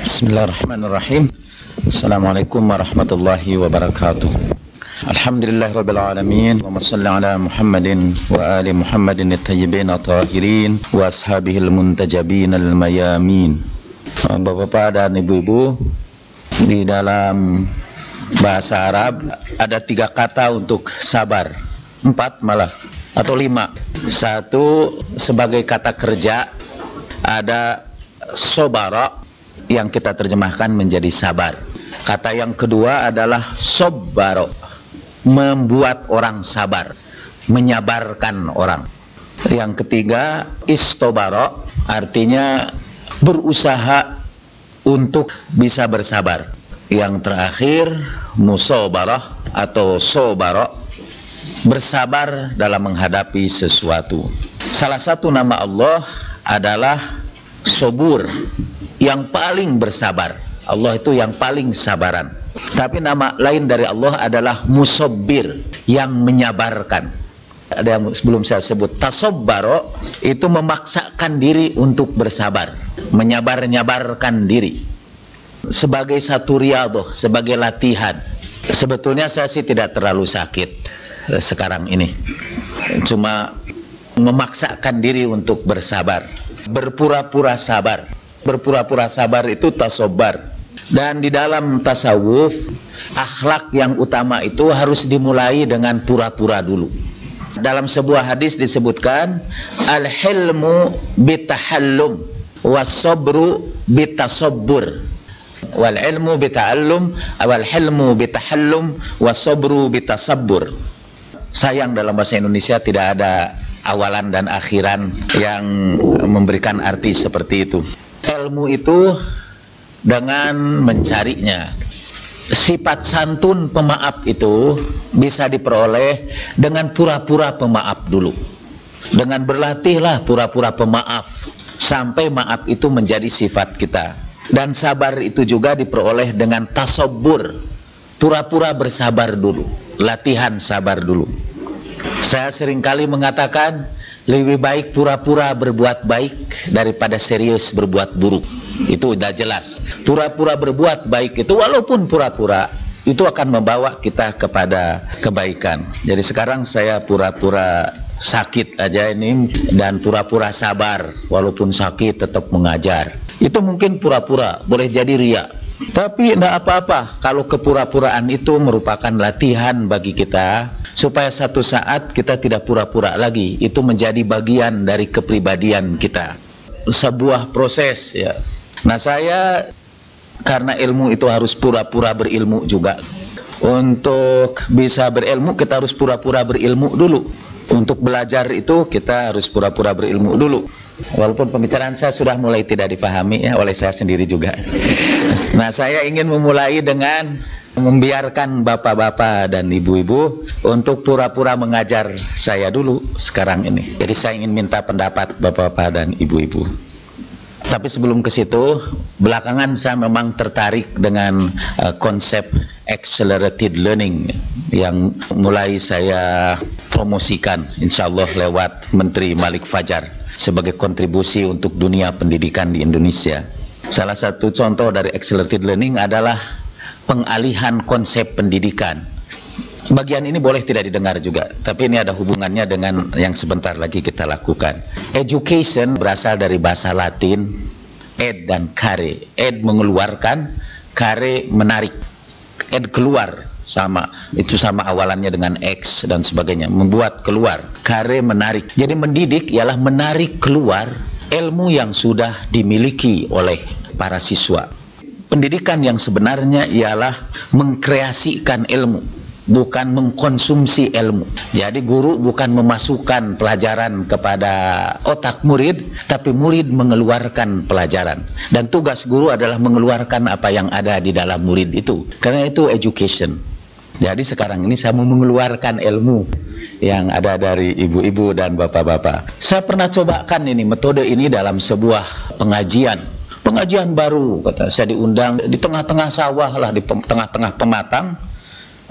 Bismillahirrahmanirrahim. Assalamualaikum warahmatullahi wabarakatuh. Alhamdulillahirabbil alamin. Wa shalli ala Muhammadin wa ali Muhammadin at-tayyibin at-tahirin wa ashabihil muntajabin al-mayamin. Bapak-bapak dan ibu-ibu, di dalam bahasa Arab ada 3 kata untuk sabar, 4 malah atau 5. 1 sebagai kata kerja, ada sobara yang kita terjemahkan menjadi sabar. Kata yang kedua adalah sobbaro, membuat orang sabar, menyabarkan orang. Yang ketiga istobaro, artinya berusaha untuk bisa bersabar. Yang terakhir musobaroh atau sobaro, bersabar dalam menghadapi sesuatu. Salah satu nama Allah adalah Sobur, yang paling bersabar. Allah itu yang paling sabaran. Tapi nama lain dari Allah adalah Musabbir, yang menyabarkan. Ada yang sebelum saya sebut, tasobbaro itu memaksakan diri untuk bersabar, menyabar-nyabarkan diri sebagai satu riyadhah, sebagai latihan. Sebetulnya saya sih tidak terlalu sakit sekarang ini, cuma memaksakan diri untuk bersabar, berpura-pura sabar. Berpura-pura sabar itu tasobar. Dan di dalam tasawuf, akhlak yang utama itu harus dimulai dengan pura-pura dulu. Dalam sebuah hadis disebutkan, al-hilmu bitahallum was-sabru bitasabbur. Wal ilmu bita'allum wal hilmu bitahallum was-sabru bitasabbur. Sayang dalam bahasa Indonesia tidak ada awalan dan akhiran yang memberikan arti seperti itu. Ilmu itu dengan mencarinya. Sifat santun pemaaf itu bisa diperoleh dengan pura-pura pemaaf dulu. Dengan berlatihlah pura-pura pemaaf sampai maaf itu menjadi sifat kita. Dan sabar itu juga diperoleh dengan tasabbur, pura-pura bersabar dulu, latihan sabar dulu. Saya seringkali mengatakan, lebih baik pura-pura berbuat baik daripada serius berbuat buruk. Itu udah jelas. Pura-pura berbuat baik itu, walaupun pura-pura, itu akan membawa kita kepada kebaikan. Jadi sekarang saya pura-pura sakit aja ini, dan pura-pura sabar, walaupun sakit tetap mengajar. Itu mungkin pura-pura, boleh jadi riya. Tapi tidak apa-apa kalau kepura-puraan itu merupakan latihan bagi kita, supaya satu saat kita tidak pura-pura lagi. Itu menjadi bagian dari kepribadian kita, sebuah proses ya. Nah, saya karena ilmu itu harus pura-pura berilmu juga. Untuk bisa berilmu kita harus pura-pura berilmu dulu. Untuk belajar itu kita harus pura-pura berilmu dulu. Walaupun pembicaraan saya sudah mulai tidak dipahami ya oleh saya sendiri juga. Nah, saya ingin memulai dengan membiarkan bapak-bapak dan ibu-ibu untuk pura-pura mengajar saya dulu sekarang ini. Jadi saya ingin minta pendapat bapak-bapak dan ibu-ibu. Tapi sebelum ke situ, belakangan saya memang tertarik dengan konsep accelerated learning yang mulai saya promosikan insyaallah lewat Menteri Malik Fajar sebagai kontribusi untuk dunia pendidikan di Indonesia. Salah satu contoh dari accelerated learning adalah pengalihan konsep pendidikan. Bagian ini boleh tidak didengar juga, tapi ini ada hubungannya dengan yang sebentar lagi kita lakukan. Education berasal dari bahasa Latin ed dan care. Ed mengeluarkan, care menarik. Ed keluar, sama, itu sama awalannya dengan X dan sebagainya, membuat keluar. Care menarik. Jadi mendidik ialah menarik keluar ilmu yang sudah dimiliki oleh para siswa. Pendidikan yang sebenarnya ialah mengkreasikan ilmu, bukan mengkonsumsi ilmu. Jadi guru bukan memasukkan pelajaran kepada otak murid, tapi murid mengeluarkan pelajaran. Dan tugas guru adalah mengeluarkan apa yang ada di dalam murid itu. Karena itu education. Jadi sekarang ini saya mau mengeluarkan ilmu yang ada dari ibu-ibu dan bapak-bapak. Saya pernah cobakan ini, metode ini dalam sebuah pengajian. Pengajian baru, kata saya, diundang di tengah-tengah sawah lah, di tengah-tengah pematang.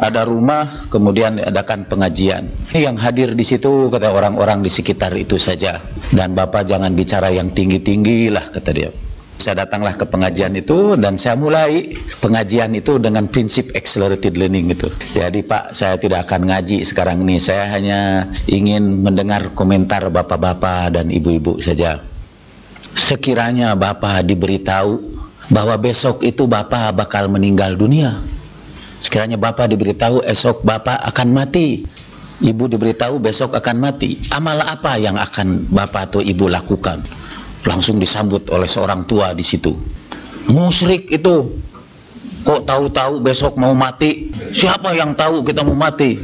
Ada rumah, kemudian diadakan pengajian. Yang hadir di situ, kata, orang-orang di sekitar itu saja. Dan bapak jangan bicara yang tinggi-tinggi lah, kata dia. Saya datanglah ke pengajian itu dan saya mulai pengajian itu dengan prinsip accelerated learning itu. Jadi Pak, saya tidak akan ngaji sekarang ini. Saya hanya ingin mendengar komentar bapak-bapak dan ibu-ibu saja. Sekiranya bapak diberitahu bahwa besok itu bapak bakal meninggal dunia. Sekiranya bapak diberitahu esok bapak akan mati. Ibu diberitahu besok akan mati. Amal apa yang akan bapak atau ibu lakukan? Langsung disambut oleh seorang tua di situ. Musyrik itu, kok tahu-tahu besok mau mati? Siapa yang tahu kita mau mati?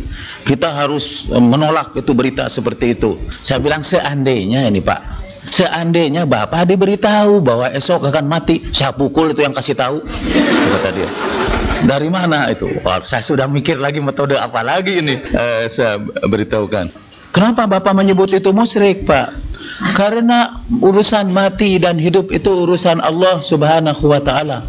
Kita harus menolak itu berita seperti itu. Saya bilang seandainya ini Pak, seandainya bapak diberitahu bahwa esok akan mati, saya pukul itu yang kasih tahu. Kata dia. Dari mana itu? Oh, saya sudah mikir lagi metode apa lagi ini. Saya beritahukan. Kenapa bapak menyebut itu musyrik Pak? Karena urusan mati dan hidup itu urusan Allah Subhanahu wa ta'ala.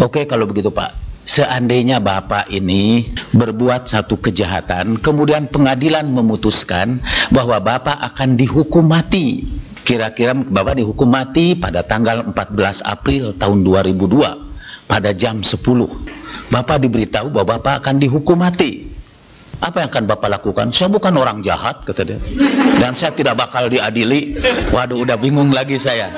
Oke, kalau begitu Pak, seandainya bapak ini berbuat satu kejahatan, kemudian pengadilan memutuskan bahwa bapak akan dihukum mati. Kira-kira bapak dihukum mati pada tanggal 14 April tahun 2002 pada jam 10. Bapak diberitahu bahwa bapak akan dihukum mati. Apa yang akan bapak lakukan? Saya bukan orang jahat, kata dia. Dan saya tidak bakal diadili. Waduh, udah bingung lagi saya.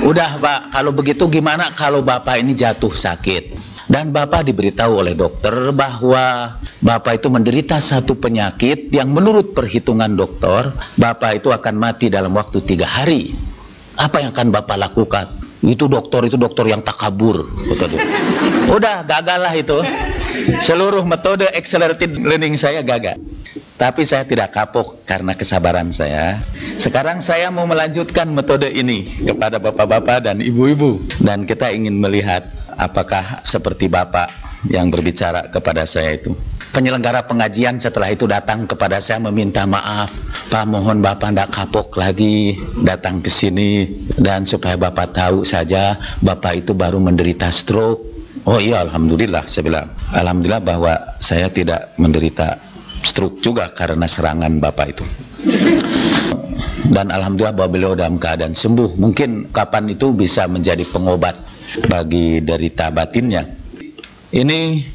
Udah Pak, kalau begitu gimana kalau bapak ini jatuh sakit? Dan bapak diberitahu oleh dokter bahwa bapak itu menderita satu penyakit yang menurut perhitungan dokter, bapak itu akan mati dalam waktu 3 hari. Apa yang akan bapak lakukan? Itu dokter yang takabur, kata dia. Udah, gagal lah itu. Seluruh metode accelerated learning saya gagal. Tapi saya tidak kapok karena kesabaran saya. Sekarang saya mau melanjutkan metode ini kepada bapak-bapak dan ibu-ibu. Dan kita ingin melihat apakah seperti bapak yang berbicara kepada saya itu. Penyelenggara pengajian setelah itu datang kepada saya meminta maaf. Pak, mohon bapak tidak kapok lagi datang ke sini. Dan supaya bapak tahu saja, bapak itu baru menderita stroke. Oh iya, alhamdulillah, saya bilang. Alhamdulillah bahwa saya tidak menderita stroke juga karena serangan bapak itu. Dan alhamdulillah bahwa beliau dalam keadaan sembuh. Mungkin kapan itu bisa menjadi pengobat bagi derita batinnya. Ini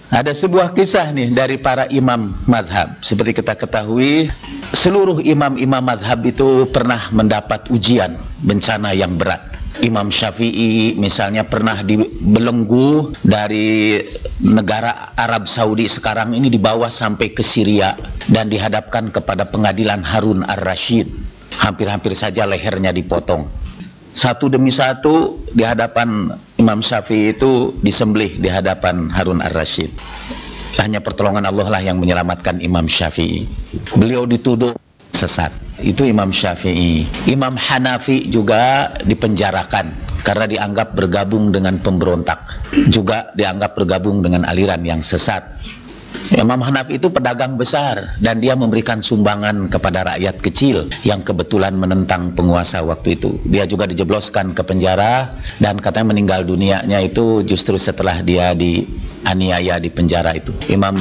ada sebuah kisah nih dari para imam mazhab. Seperti kita ketahui, seluruh imam-imam mazhab itu pernah mendapat ujian, bencana yang berat. Imam Syafi'i misalnya pernah dibelenggu dari negara Arab Saudi sekarang ini, dibawa sampai ke Syria dan dihadapkan kepada pengadilan Harun ar-Rasyid. Hampir-hampir saja lehernya dipotong. Satu demi satu di hadapan Imam Syafi'i itu disembelih di hadapan Harun ar-Rasyid. Hanya pertolongan Allah lah yang menyelamatkan Imam Syafi'i. Beliau dituduh sesat. Itu Imam Syafi'i. Imam Hanafi juga dipenjarakan karena dianggap bergabung dengan pemberontak, juga dianggap bergabung dengan aliran yang sesat. Imam Hanafi itu pedagang besar dan dia memberikan sumbangan kepada rakyat kecil yang kebetulan menentang penguasa waktu itu. Dia juga dijebloskan ke penjara dan katanya meninggal dunianya itu justru setelah dia dianiaya di penjara itu. Imam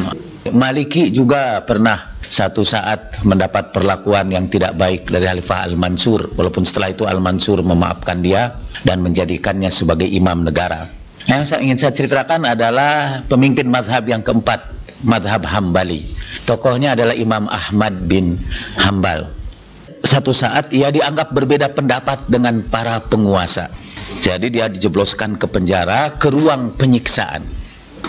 Maliki juga pernah satu saat mendapat perlakuan yang tidak baik dari Khalifah Al-Mansur, walaupun setelah itu Al-Mansur memaafkan dia dan menjadikannya sebagai imam negara. Yang ingin saya ceritakan adalah pemimpin mazhab yang keempat, mazhab Hambali. Tokohnya adalah Imam Ahmad bin Hambal. Satu saat ia dianggap berbeda pendapat dengan para penguasa. Jadi dia dijebloskan ke penjara, ke ruang penyiksaan.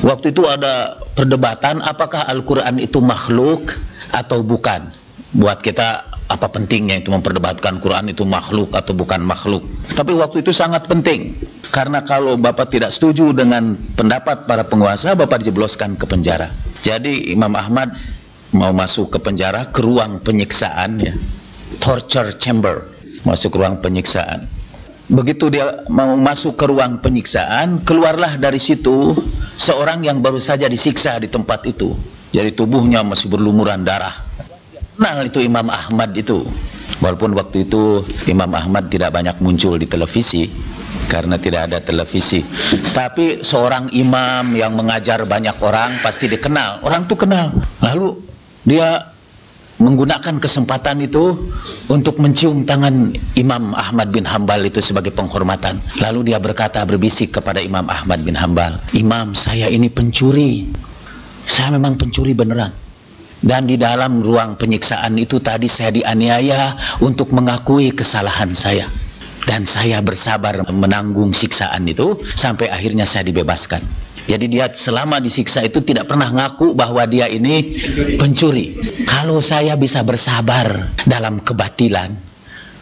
Waktu itu ada perdebatan apakah Al-Quran itu makhluk atau bukan. Buat kita apa pentingnya itu memperdebatkan Quran itu makhluk atau bukan makhluk. Tapi waktu itu sangat penting, karena kalau bapak tidak setuju dengan pendapat para penguasa, bapak dijebloskan ke penjara. Jadi Imam Ahmad mau masuk ke penjara, ke ruang penyiksaan ya, torture chamber, masuk ke ruang penyiksaan. Begitu dia mau masuk ke ruang penyiksaan, keluarlah dari situ seorang yang baru saja disiksa di tempat itu. Jadi tubuhnya masih berlumuran darah. Nah, itu Imam Ahmad itu. Walaupun waktu itu Imam Ahmad tidak banyak muncul di televisi karena tidak ada televisi. Tapi seorang imam yang mengajar banyak orang pasti dikenal. Orang itu kenal. Lalu dia menggunakan kesempatan itu untuk mencium tangan Imam Ahmad bin Hambal itu sebagai penghormatan. Lalu dia berkata, berbisik kepada Imam Ahmad bin Hambal, "Imam, saya ini pencuri. Saya memang pencuri beneran. Dan di dalam ruang penyiksaan itu tadi saya dianiaya untuk mengakui kesalahan saya. Dan saya bersabar menanggung siksaan itu sampai akhirnya saya dibebaskan." Jadi dia selama disiksa itu tidak pernah ngaku bahwa dia ini pencuri. Kalau saya bisa bersabar dalam kebatilan,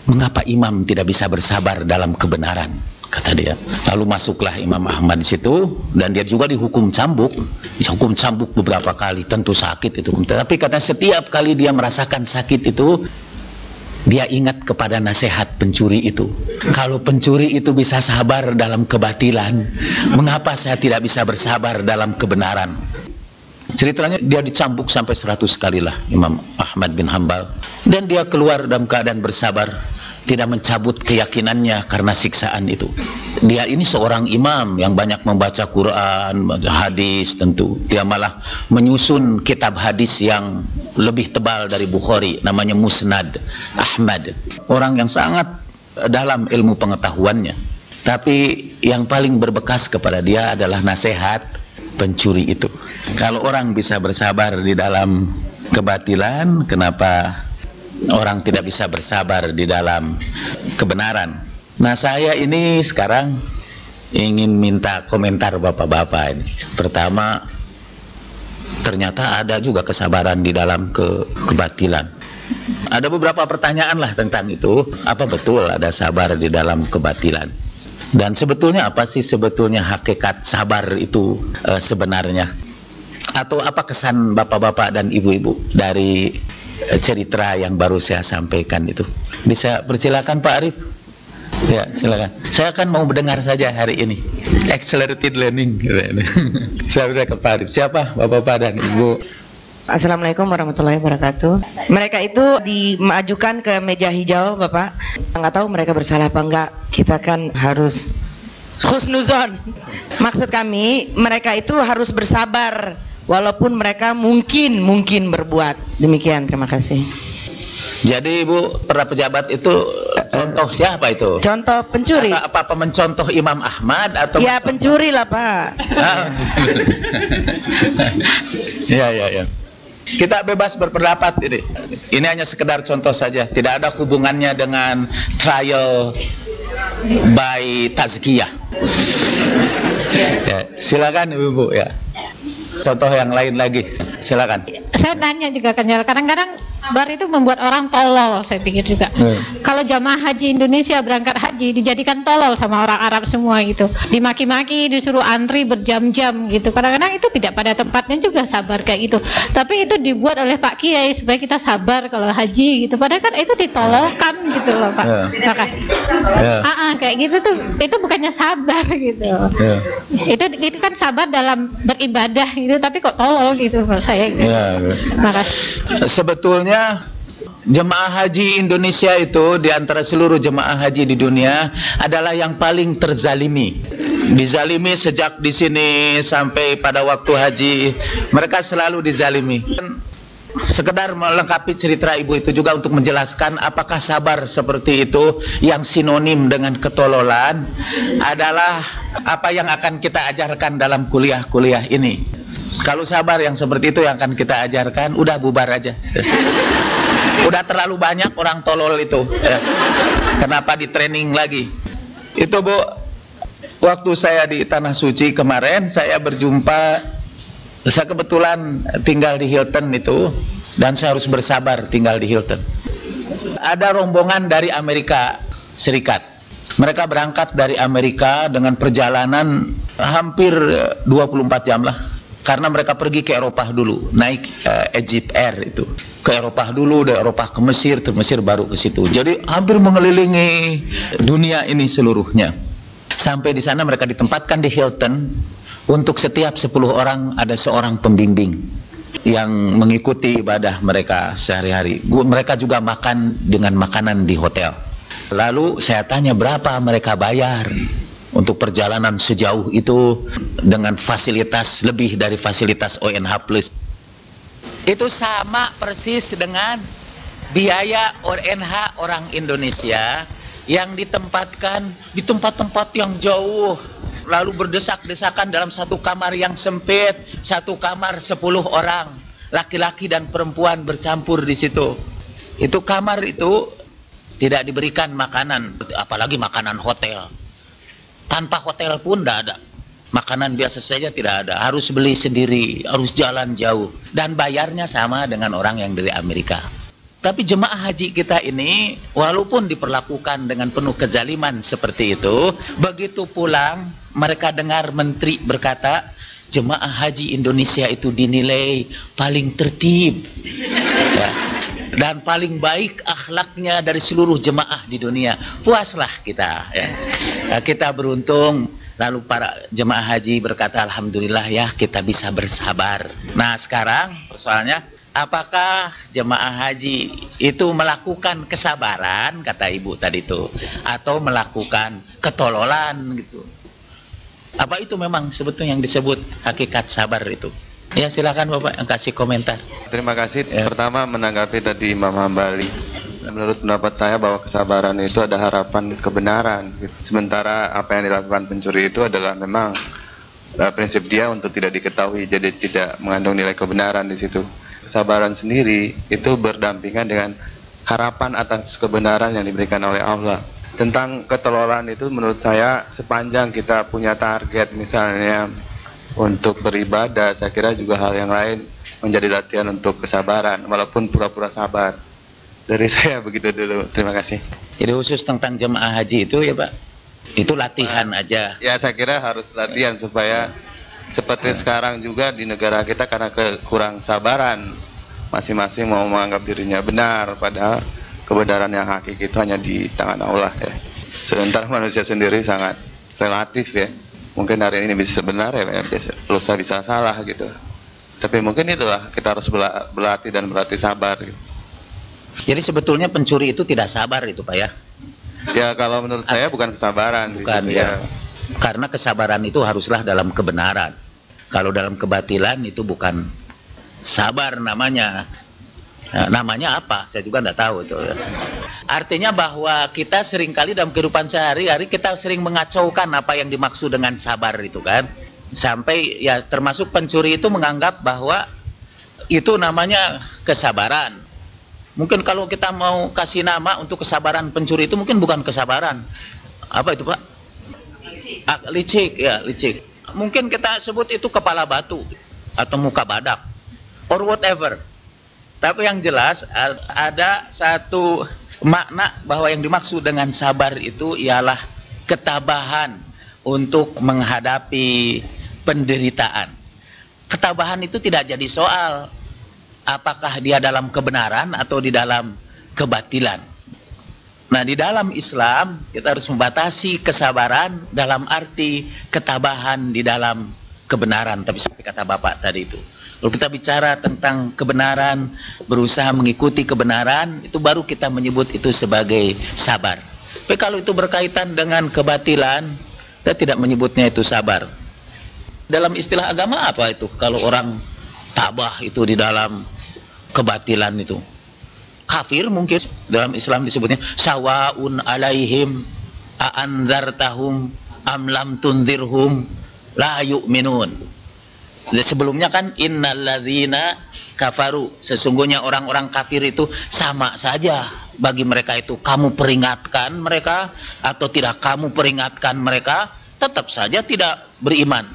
mengapa imam tidak bisa bersabar dalam kebenaran? Kata dia. Lalu masuklah Imam Ahmad di situ, dan dia juga dihukum cambuk. Dihukum cambuk beberapa kali, tentu sakit itu. Tapi katanya setiap kali dia merasakan sakit itu, dia ingat kepada nasihat pencuri itu. Kalau pencuri itu bisa sabar dalam kebatilan, mengapa saya tidak bisa bersabar dalam kebenaran? Ceritanya dia dicambuk sampai 100 kali lah Imam Ahmad bin Hambal. Dan dia keluar dalam keadaan bersabar, tidak mencabut keyakinannya karena siksaan itu. Dia ini seorang imam yang banyak membaca Quran, hadis tentu. Dia malah menyusun kitab hadis yang lebih tebal dari Bukhari, namanya Musnad Ahmad. Orang yang sangat dalam ilmu pengetahuannya. Tapi yang paling berbekas kepada dia adalah nasihat pencuri itu. Kalau orang bisa bersabar di dalam kebatilan, kenapa orang tidak bisa bersabar di dalam kebenaran? Nah, saya ini sekarang ingin minta komentar bapak-bapak ini. Pertama, ternyata ada juga kesabaran di dalam kebatilan. Ada beberapa pertanyaan lah tentang itu. Apa betul ada sabar di dalam kebatilan? Dan sebetulnya apa sih sebetulnya hakikat sabar itu sebenarnya? Atau apa kesan bapak-bapak dan ibu-ibu dari cerita yang baru saya sampaikan itu? Bisa persilakan Pak Arif. Ya, silakan. Saya akan mau mendengar saja hari ini. Accelerated learning. Saya ke Pak Arif. Siapa bapak-bapak dan ibu? Assalamualaikum warahmatullahi wabarakatuh. Mereka itu dimajukan ke meja hijau, Bapak. Nggak tahu mereka bersalah apa enggak. Kita kan harus husnuzon. Maksud kami, mereka itu harus bersabar walaupun mereka mungkin berbuat. Demikian, terima kasih. Jadi Ibu, para pejabat itu contoh siapa itu? Contoh pencuri. Atau apa mencontoh Imam Ahmad atau? Ya, pencuri lah, Pak. Ya. Kita bebas berpendapat ini. Ini hanya sekedar contoh saja, tidak ada hubungannya dengan trial by tazkiyah. Ya, silakan Ibu ya. Contoh yang lain lagi, silakan. Saya tanya juga kan, kadang-kadang bar itu membuat orang tolol, saya pikir juga. Kalau jamaah haji Indonesia berangkat haji dijadikan tolol sama orang Arab semua gitu, dimaki-maki, disuruh antri berjam-jam gitu. Kadang-kadang itu tidak pada tempatnya juga sabar kayak gitu. Tapi itu dibuat oleh Pak Kiai supaya kita sabar kalau haji gitu. Padahal kan itu ditololkan gitu loh Pak. Terima kasih. Kayak gitu tuh, itu bukannya sabar gitu. Itu kan sabar dalam beribadah gitu, tapi kok tolol gitu menurut saya. Gitu. Terima kasih. Sebetulnya jemaah haji Indonesia itu di antara seluruh jemaah haji di dunia adalah yang paling terzalimi. Dizalimi sejak di sini sampai pada waktu haji, mereka selalu dizalimi. Sekedar melengkapi cerita ibu itu juga untuk menjelaskan apakah sabar seperti itu yang sinonim dengan ketololan adalah apa yang akan kita ajarkan dalam kuliah-kuliah ini. Kalau sabar yang seperti itu yang akan kita ajarkan, udah bubar aja. Udah terlalu banyak orang tolol itu. Kenapa di training lagi? Itu Bu, waktu saya di Tanah Suci kemarin, saya kebetulan tinggal di Hilton itu, dan saya harus bersabar tinggal di Hilton. Ada rombongan dari Amerika Serikat. Mereka berangkat dari Amerika dengan perjalanan hampir 24 jam lah. Karena mereka pergi ke Eropa dulu, naik Egypt Air itu ke Eropa dulu, dari Eropa ke Mesir, dari Mesir baru ke situ. Jadi hampir mengelilingi dunia ini seluruhnya. Sampai di sana mereka ditempatkan di Hilton. Untuk setiap 10 orang ada seorang pembimbing yang mengikuti ibadah mereka sehari-hari. Mereka juga makan dengan makanan di hotel. Lalu saya tanya berapa mereka bayar untuk perjalanan sejauh itu dengan fasilitas lebih dari fasilitas ONH Plus. Itu sama persis dengan biaya ONH orang Indonesia yang ditempatkan di tempat-tempat yang jauh, lalu berdesak-desakan dalam satu kamar yang sempit, satu kamar 10 orang, laki-laki dan perempuan bercampur di situ. Itu kamar itu tidak diberikan makanan, apalagi makanan hotel. Tanpa hotel pun tidak ada. Makanan biasa saja tidak ada, harus beli sendiri, harus jalan jauh, dan bayarnya sama dengan orang yang dari Amerika. Tapi jemaah haji kita ini, walaupun diperlakukan dengan penuh kezaliman seperti itu, begitu pulang mereka dengar menteri berkata, jemaah haji Indonesia itu dinilai paling tertib, ya, dan paling baik akhlaknya dari seluruh jemaah di dunia. Puaslah kita, ya. Kita beruntung. Lalu para jemaah haji berkata, alhamdulillah ya kita bisa bersabar. Nah sekarang persoalannya, apakah jemaah haji itu melakukan kesabaran, kata ibu tadi itu, atau melakukan ketololan gitu? Apa itu memang sebetulnya yang disebut hakikat sabar itu? Ya silakan Bapak yang kasih komentar. Terima kasih. Ya. Pertama menanggapi tadi Imam Hambali. Menurut pendapat saya bahwa kesabaran itu ada harapan kebenaran. Sementara apa yang dilakukan pencuri itu adalah memang prinsip dia untuk tidak diketahui, jadi tidak mengandung nilai kebenaran di situ. Kesabaran sendiri itu berdampingan dengan harapan atas kebenaran yang diberikan oleh Allah. Tentang ketelolan itu menurut saya sepanjang kita punya target misalnya untuk beribadah, saya kira juga hal yang lain menjadi latihan untuk kesabaran walaupun pura-pura sabar. Dari saya begitu dulu, terima kasih. Jadi khusus tentang jemaah haji itu ya Pak, itu latihan aja. Ya saya kira harus latihan supaya seperti sekarang juga di negara kita karena kurang sabaran, masing-masing mau menganggap dirinya benar, padahal kebenaran yang hakiki itu hanya di tangan Allah ya. Sementara manusia sendiri sangat relatif ya. Mungkin hari ini bisa benar ya, lusa bisa salah gitu. Tapi mungkin itulah kita harus berlatih dan berlatih sabar gitu. Jadi sebetulnya pencuri itu tidak sabar itu Pak ya? Ya kalau menurut saya bukan kesabaran. Bukan gitu, ya. Karena kesabaran itu haruslah dalam kebenaran. Kalau dalam kebatilan itu bukan sabar namanya. Nah, namanya apa? Saya juga tidak tahu itu ya. Artinya bahwa kita seringkali dalam kehidupan sehari-hari kita sering mengacaukan apa yang dimaksud dengan sabar itu kan. Sampai ya termasuk pencuri itu menganggap bahwa itu namanya kesabaran. Mungkin kalau kita mau kasih nama untuk kesabaran pencuri itu mungkin bukan kesabaran. Apa itu Pak? Licik ya, licik. Mungkin kita sebut itu kepala batu atau muka badak or whatever. Tapi yang jelas ada satu makna bahwa yang dimaksud dengan sabar itu ialah ketabahan untuk menghadapi penderitaan. Ketabahan itu tidak jadi soal apakah dia dalam kebenaran atau di dalam kebatilan. Nah, di dalam Islam kita harus membatasi kesabaran dalam arti ketabahan di dalam kebenaran. Tapi seperti kata Bapak tadi itu, kalau kita bicara tentang kebenaran, berusaha mengikuti kebenaran, itu baru kita menyebut itu sebagai sabar. Tapi kalau itu berkaitan dengan kebatilan, kita tidak menyebutnya itu sabar. Dalam istilah agama apa itu? Kalau orang tabah itu di dalam kebatilan itu kafir, mungkin dalam Islam disebutnya sawaun alaihim a'anzartahum am lam tunzirhum la yu'minun. Sebelumnya kan innalladzina kafaru, sesungguhnya orang-orang kafir itu sama saja bagi mereka itu kamu peringatkan mereka atau tidak kamu peringatkan mereka tetap saja tidak beriman.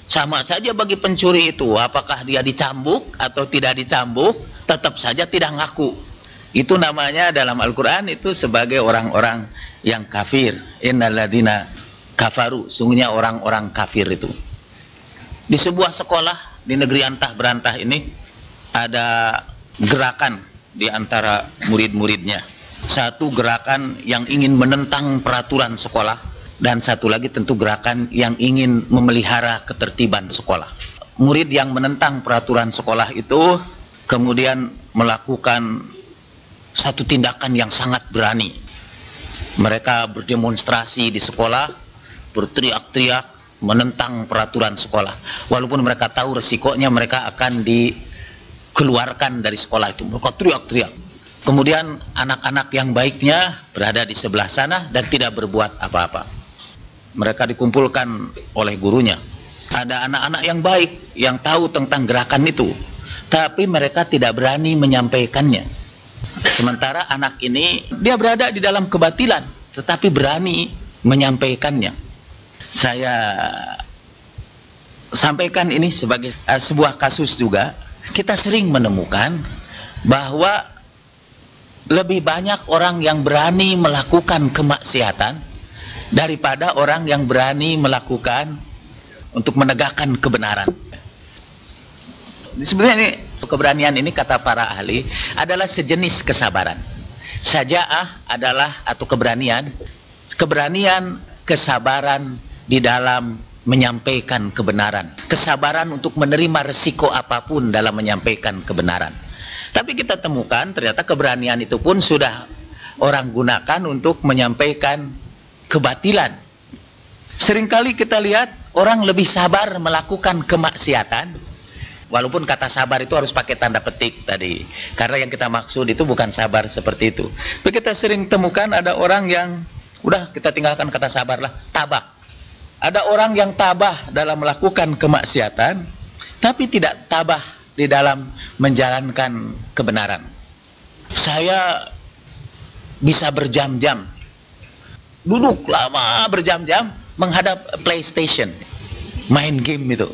Sama saja bagi pencuri itu, apakah dia dicambuk atau tidak dicambuk, tetap saja tidak ngaku. Itu namanya dalam Al-Quran itu sebagai orang-orang yang kafir. Innalladzina kafaru, sungguhnya orang-orang kafir itu. Di sebuah sekolah di negeri antah berantah ini ada gerakan di antara murid-muridnya. Satu gerakan yang ingin menentang peraturan sekolah, dan satu lagi tentu gerakan yang ingin memelihara ketertiban sekolah. Murid yang menentang peraturan sekolah itu kemudian melakukan satu tindakan yang sangat berani. Mereka berdemonstrasi di sekolah, berteriak-teriak menentang peraturan sekolah. Walaupun mereka tahu resikonya mereka akan keluarkan dari sekolah itu. Mereka teriak-teriak. Kemudian anak-anak yang baiknya berada di sebelah sana dan tidak berbuat apa-apa. Mereka dikumpulkan oleh gurunya. Ada anak-anak yang baik yang tahu tentang gerakan itu, tapi mereka tidak berani menyampaikannya. Sementara anak ini dia berada di dalam kebatilan, tetapi berani menyampaikannya. Saya sampaikan ini sebagai sebuah kasus juga. Kita sering menemukan bahwa lebih banyak orang yang berani melakukan kemaksiatan daripada orang yang berani melakukan untuk menegakkan kebenaran. Sebenarnya ini, keberanian ini kata para ahli adalah sejenis kesabaran. Syaja'ah adalah atau keberanian, kesabaran di dalam menyampaikan kebenaran, kesabaran untuk menerima resiko apapun dalam menyampaikan kebenaran. Tapi kita temukan ternyata keberanian itu pun sudah orang gunakan untuk menyampaikan kebatilan. Seringkali kita lihat orang lebih sabar melakukan kemaksiatan, walaupun kata sabar itu harus pakai tanda petik tadi, karena yang kita maksud itu bukan sabar seperti itu. Tapi kita sering temukan ada orang yang udah kita tinggalkan kata sabar lah, tabah. Ada orang yang tabah dalam melakukan kemaksiatan, tapi tidak tabah di dalam menjalankan kebenaran. Saya bisa berjam-jam duduk lama berjam-jam menghadap PlayStation, main game itu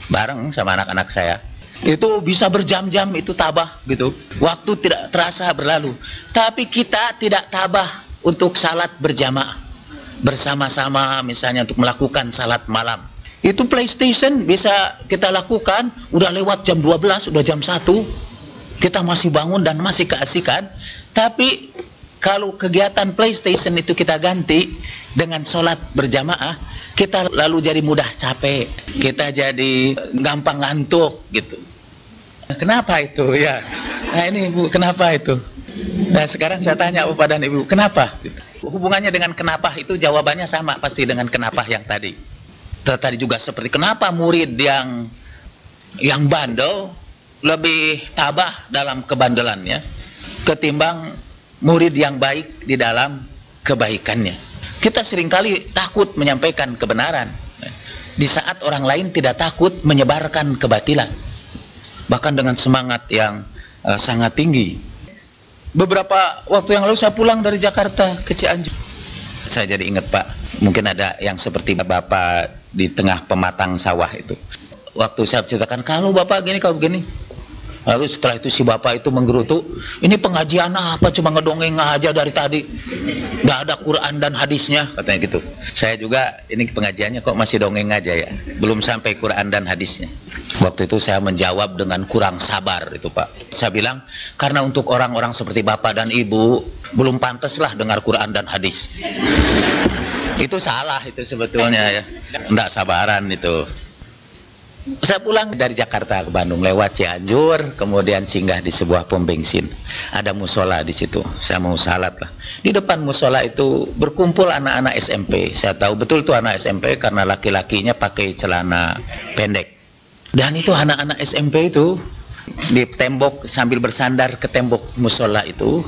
bareng sama anak-anak saya. Itu bisa berjam-jam, itu tabah gitu. Waktu tidak terasa berlalu. Tapi kita tidak tabah untuk salat berjamaah bersama-sama, misalnya untuk melakukan salat malam. Itu PlayStation bisa kita lakukan udah lewat jam 12, udah jam 1. Kita masih bangun dan masih keasikan. Tapi kalau kegiatan PlayStation itu kita ganti dengan sholat berjamaah, kita lalu jadi mudah capek, kita jadi gampang ngantuk gitu. Kenapa itu ya? Nah ini Bu, kenapa itu? Nah sekarang saya tanya kepada Ibu, kenapa? Hubungannya dengan kenapa itu jawabannya sama pasti dengan kenapa yang tadi. Tadi juga seperti kenapa murid yang bandel lebih tabah dalam kebandelannya ketimbang murid yang baik di dalam kebaikannya. Kita seringkali takut menyampaikan kebenaran di saat orang lain tidak takut menyebarkan kebatilan, bahkan dengan semangat yang sangat tinggi. Beberapa waktu yang lalu saya pulang dari Jakarta ke Cianjur. Saya jadi ingat Pak, mungkin ada yang seperti Bapak di tengah pematang sawah itu. Waktu saya ceritakan, kalau Bapak gini, kalau begini. Lalu setelah itu si Bapak itu menggerutu, ini pengajian apa, cuma ngedongeng aja dari tadi. Nggak ada Quran dan hadisnya, katanya gitu. Saya juga, ini pengajiannya kok masih dongeng aja ya, belum sampai Quran dan hadisnya. Waktu itu saya menjawab dengan kurang sabar itu Pak. Saya bilang, karena untuk orang-orang seperti Bapak dan Ibu, belum pantaslah dengar Quran dan hadis. Itu salah itu sebetulnya ya, nggak sabaran itu. Saya pulang dari Jakarta ke Bandung lewat Cianjur, kemudian singgah di sebuah pom bensin. Ada musola di situ. Saya mau salat lah. Di depan musola itu berkumpul anak-anak SMP. Saya tahu betul itu anak SMP karena laki-lakinya pakai celana pendek. Dan itu anak-anak SMP itu di tembok sambil bersandar ke tembok musola itu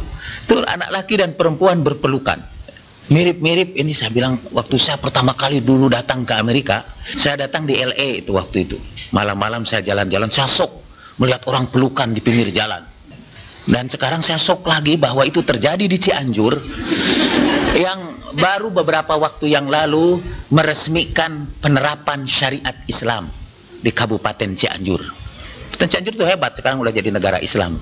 anak laki dan perempuan berpelukan. Mirip-mirip ini saya bilang waktu saya pertama kali dulu datang ke Amerika, saya datang di LA itu waktu itu. Malam-malam saya jalan-jalan, saya sok melihat orang pelukan di pinggir jalan. Dan sekarang saya sok lagi bahwa itu terjadi di Cianjur yang baru beberapa waktu yang lalu meresmikan penerapan syariat Islam di Kabupaten Cianjur. Dan Cianjur itu hebat, sekarang udah jadi negara Islam.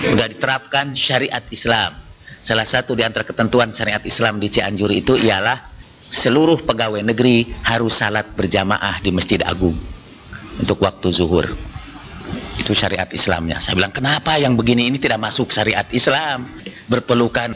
Udah diterapkan syariat Islam. Salah satu di antara ketentuan syariat Islam di Cianjur itu ialah seluruh pegawai negeri harus salat berjamaah di Masjid Agung untuk waktu zuhur. Itu syariat Islamnya. Saya bilang, kenapa yang begini ini tidak masuk syariat Islam? Berpelukan.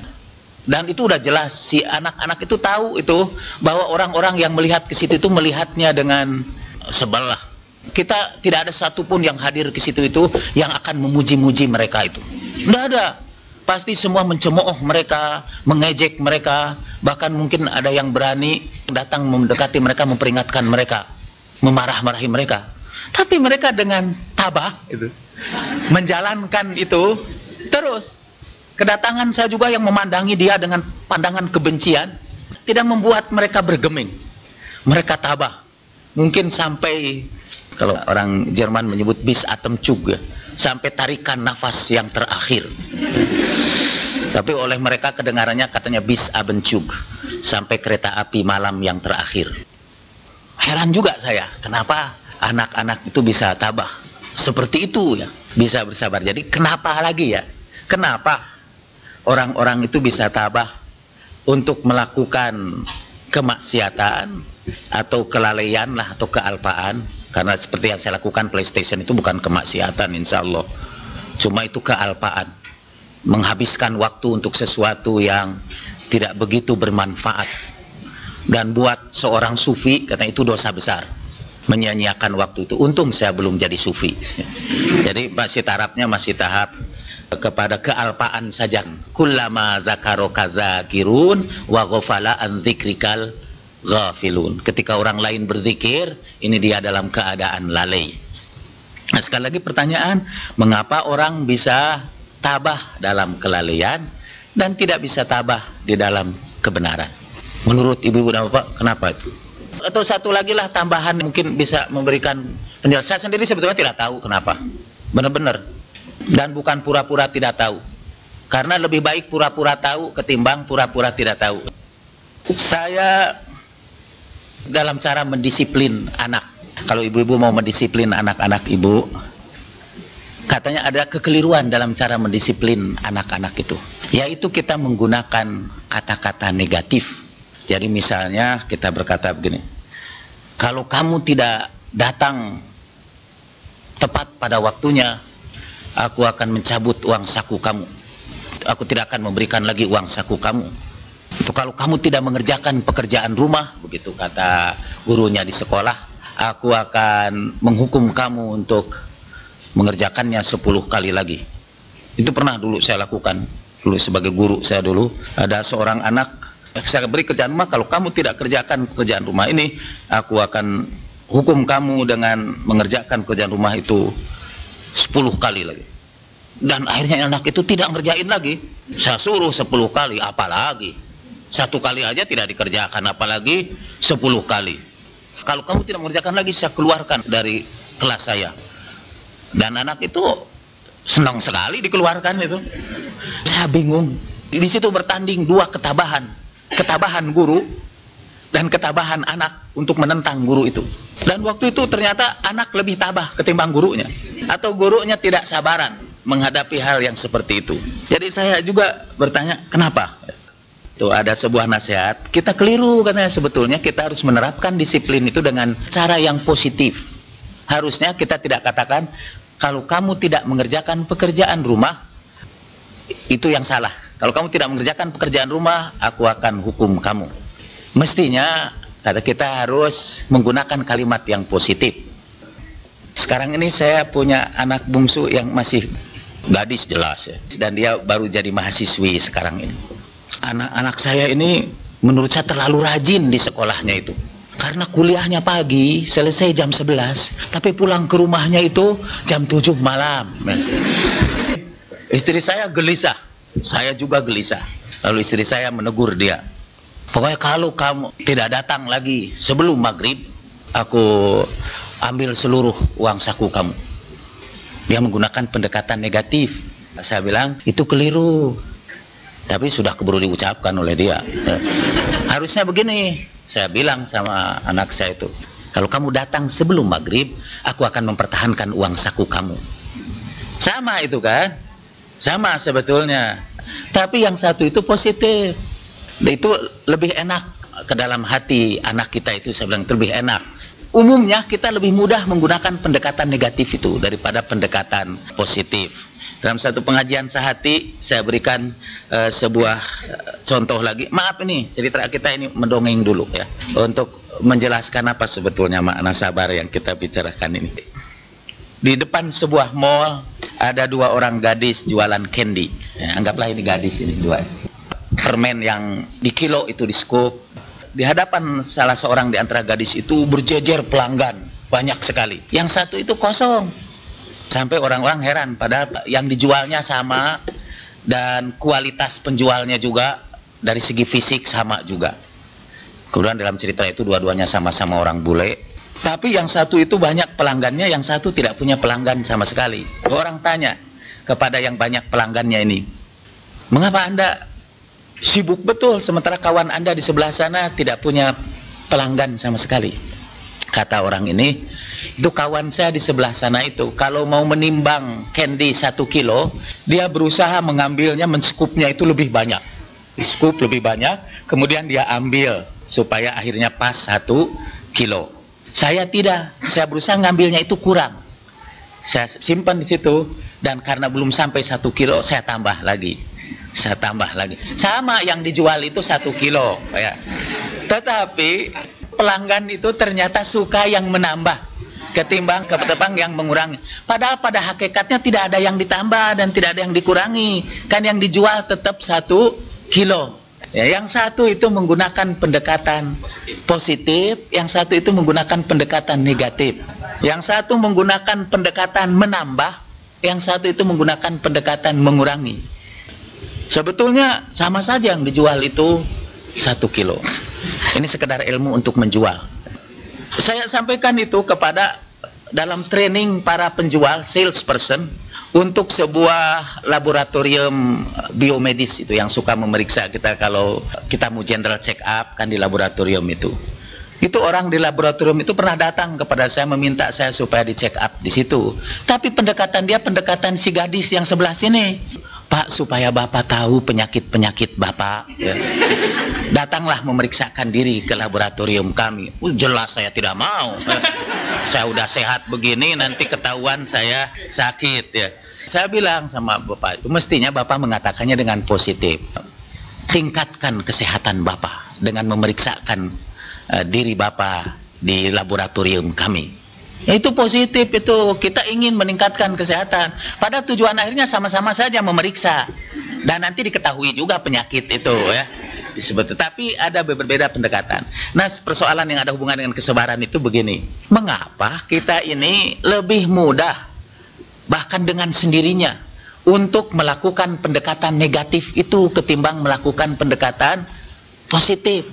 Dan itu udah jelas, si anak-anak itu tahu itu bahwa orang-orang yang melihat ke situ itu melihatnya dengan sebelah. Kita tidak ada satupun yang hadir ke situ itu yang akan memuji-muji mereka itu. Tidak ada. Pasti semua mencemooh mereka, mengejek mereka, bahkan mungkin ada yang berani datang mendekati mereka, memperingatkan mereka, memarah-marahi mereka. Tapi mereka dengan tabah itu menjalankan itu terus. Kedatangan saya juga yang memandangi dia dengan pandangan kebencian tidak membuat mereka bergeming. Mereka tabah. Mungkin sampai, kalau orang Jerman menyebut bis Atemzug, ya, sampai tarikan nafas yang terakhir. Tapi oleh mereka kedengarannya katanya bis Abenzug, sampai kereta api malam yang terakhir. Heran juga saya, kenapa anak-anak itu bisa tabah seperti itu ya, bisa bersabar. Jadi kenapa lagi ya? Kenapa orang-orang itu bisa tabah untuk melakukan kemaksiatan atau kelalaian lah, atau kealpaan? Karena seperti yang saya lakukan PlayStation itu bukan kemaksiatan, insya Allah. Cuma itu kealpaan, menghabiskan waktu untuk sesuatu yang tidak begitu bermanfaat. Dan buat seorang sufi, karena itu dosa besar, menyanyiakan waktu itu. Untung saya belum jadi sufi. Jadi masih tarafnya masih tahap kepada kealpaan saja. Kullama zakaroka zakirun wa ghafala an dzikrikal ghafilun. Ketika orang lain berzikir, ini dia dalam keadaan lalai. Nah, sekali lagi pertanyaan, mengapa orang bisa tabah dalam kelalaian dan tidak bisa tabah di dalam kebenaran? Menurut ibu-ibu dan bapak, kenapa itu? Atau satu lagi lah tambahan, mungkin bisa memberikan penjelasan. Saya sendiri sebetulnya tidak tahu kenapa, benar-benar. Dan bukan pura-pura tidak tahu, karena lebih baik pura-pura tahu ketimbang pura-pura tidak tahu. Saya dalam cara mendisiplin anak, kalau ibu-ibu mau mendisiplin anak-anak ibu, katanya ada kekeliruan dalam cara mendisiplin anak-anak itu, yaitu kita menggunakan kata-kata negatif. Jadi misalnya kita berkata begini, kalau kamu tidak datang tepat pada waktunya, aku akan mencabut uang saku kamu. Aku tidak akan memberikan lagi uang saku kamu. Itu kalau kamu tidak mengerjakan pekerjaan rumah, begitu kata gurunya di sekolah, aku akan menghukum kamu untuk mengerjakannya 10 kali lagi. Itu pernah dulu saya lakukan. Dulu sebagai guru saya dulu, ada seorang anak, saya beri kerjaan rumah, kalau kamu tidak kerjakan pekerjaan rumah ini, aku akan hukum kamu dengan mengerjakan pekerjaan rumah itu 10 kali lagi. Dan akhirnya anak itu tidak ngerjain lagi. Saya suruh 10 kali, apalagi 1 kali aja tidak dikerjakan, apalagi 10 kali. Kalau kamu tidak mengerjakan lagi, saya keluarkan dari kelas saya. Dan anak itu senang sekali dikeluarkan itu. Saya bingung. Di situ bertanding dua ketabahan. Ketabahan guru dan ketabahan anak untuk menentang guru itu. Dan waktu itu ternyata anak lebih tabah ketimbang gurunya, atau gurunya tidak sabaran menghadapi hal yang seperti itu. Jadi saya juga bertanya, kenapa? Tuh ada sebuah nasihat, kita keliru katanya, sebetulnya kita harus menerapkan disiplin itu dengan cara yang positif. Harusnya kita tidak katakan, kalau kamu tidak mengerjakan pekerjaan rumah, itu yang salah. Kalau kamu tidak mengerjakan pekerjaan rumah, aku akan hukum kamu. Mestinya kata kita harus menggunakan kalimat yang positif. Sekarang ini saya punya anak bungsu yang masih gadis jelas ya, dan dia baru jadi mahasiswi sekarang ini. Anak-anak saya ini menurut saya terlalu rajin di sekolahnya itu. Karena kuliahnya pagi, selesai jam 11, tapi pulang ke rumahnya itu jam 7 malam. Istri saya gelisah, saya juga gelisah. Lalu istri saya menegur dia, pokoknya kalau kamu tidak datang lagi sebelum maghrib, aku ambil seluruh uang saku kamu. Dia menggunakan pendekatan negatif. Saya bilang, itu keliru. Tapi sudah keburu diucapkan oleh dia. Harusnya begini, saya bilang sama anak saya itu, kalau kamu datang sebelum maghrib, aku akan mempertahankan uang saku kamu. Sama itu kan? Sama sebetulnya. Tapi yang satu itu positif. Itu lebih enak ke dalam hati anak kita itu, saya bilang itu lebih enak. Umumnya kita lebih mudah menggunakan pendekatan negatif itu daripada pendekatan positif. Dalam satu pengajian sehati, saya berikan sebuah contoh lagi. Maaf ini, cerita kita ini mendongeng dulu ya, untuk menjelaskan apa sebetulnya makna sabar yang kita bicarakan ini. Di depan sebuah mall ada dua orang gadis jualan candy. Ya, anggaplah ini gadis ini dua. Permen yang di kilo itu di scoop. Di hadapan salah seorang di antara gadis itu berjejer pelanggan. banyak sekali. Yang satu itu kosong. Sampai orang-orang heran, padahal yang dijualnya sama dan kualitas penjualnya juga dari segi fisik sama juga. Kemudian dalam cerita itu dua-duanya sama-sama orang bule. Tapi yang satu itu banyak pelanggannya, yang satu tidak punya pelanggan sama sekali. Orang tanya kepada yang banyak pelanggannya ini, mengapa Anda sibuk betul sementara kawan Anda di sebelah sana tidak punya pelanggan sama sekali? Kata orang ini, itu kawan saya di sebelah sana itu kalau mau menimbang candy 1 kilo, dia berusaha mengambilnya, menskupnya itu lebih banyak, skup lebih banyak, kemudian dia ambil supaya akhirnya pas 1 kilo. Saya tidak, saya berusaha ngambilnya itu kurang, saya simpan di situ, dan karena belum sampai 1 kilo saya tambah lagi, sama yang dijual itu 1 kilo ya. Tetapi pelanggan itu ternyata suka yang menambah ketimbang yang mengurangi. Padahal pada hakikatnya tidak ada yang ditambah dan tidak ada yang dikurangi. Kan yang dijual tetap 1 kilo. Ya, yang satu itu menggunakan pendekatan positif, yang satu itu menggunakan pendekatan negatif. Yang satu menggunakan pendekatan menambah, yang satu itu menggunakan pendekatan mengurangi. Sebetulnya sama saja yang dijual itu 1 kilo. Ini sekedar ilmu untuk menjual. Saya sampaikan itu kepada dalam training para penjual, salesperson, untuk sebuah laboratorium biomedis itu yang suka memeriksa kita kalau kita mau general check up kan di laboratorium itu. Itu orang di laboratorium itu pernah datang kepada saya meminta saya supaya di check up di situ. Tapi pendekatan dia pendekatan si gadis yang sebelah sini. Pak, supaya Bapak tahu penyakit-penyakit Bapak ya, datanglah memeriksakan diri ke laboratorium kami. Jelas saya tidak mau. Saya udah sehat begini, nanti ketahuan saya sakit ya. Saya bilang sama Bapak itu, mestinya Bapak mengatakannya dengan positif. Tingkatkan kesehatan Bapak dengan memeriksakan diri Bapak di laboratorium kami. Ya, itu positif, itu kita ingin meningkatkan kesehatan. Pada tujuan akhirnya sama-sama saja memeriksa dan nanti diketahui juga penyakit itu ya disebut. Tapi ada berbeda pendekatan. Nah, persoalan yang ada hubungan dengan kesabaran itu begini. Mengapa kita ini lebih mudah bahkan dengan sendirinya untuk melakukan pendekatan negatif itu ketimbang melakukan pendekatan positif?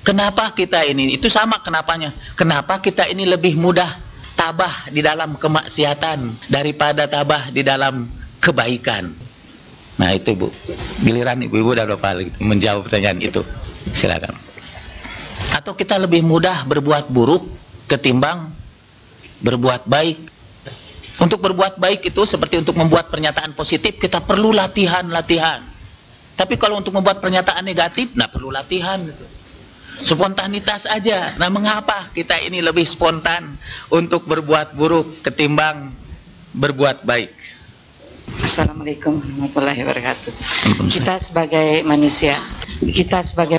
Kenapa kita ini? Itu sama kenapanya. Kenapa kita ini lebih mudah tabah di dalam kemaksiatan daripada tabah di dalam kebaikan? Nah itu Bu, giliran ibu-ibu dan bapak menjawab pertanyaan itu. Silakan. Atau kita lebih mudah berbuat buruk ketimbang berbuat baik? Untuk berbuat baik itu seperti untuk membuat pernyataan positif kita perlu latihan. Tapi kalau untuk membuat pernyataan negatif, nah perlu latihan gitu. Spontanitas aja. Nah, mengapa kita ini lebih spontan untuk berbuat buruk ketimbang berbuat baik? Assalamualaikum warahmatullahi wabarakatuh. Kita sebagai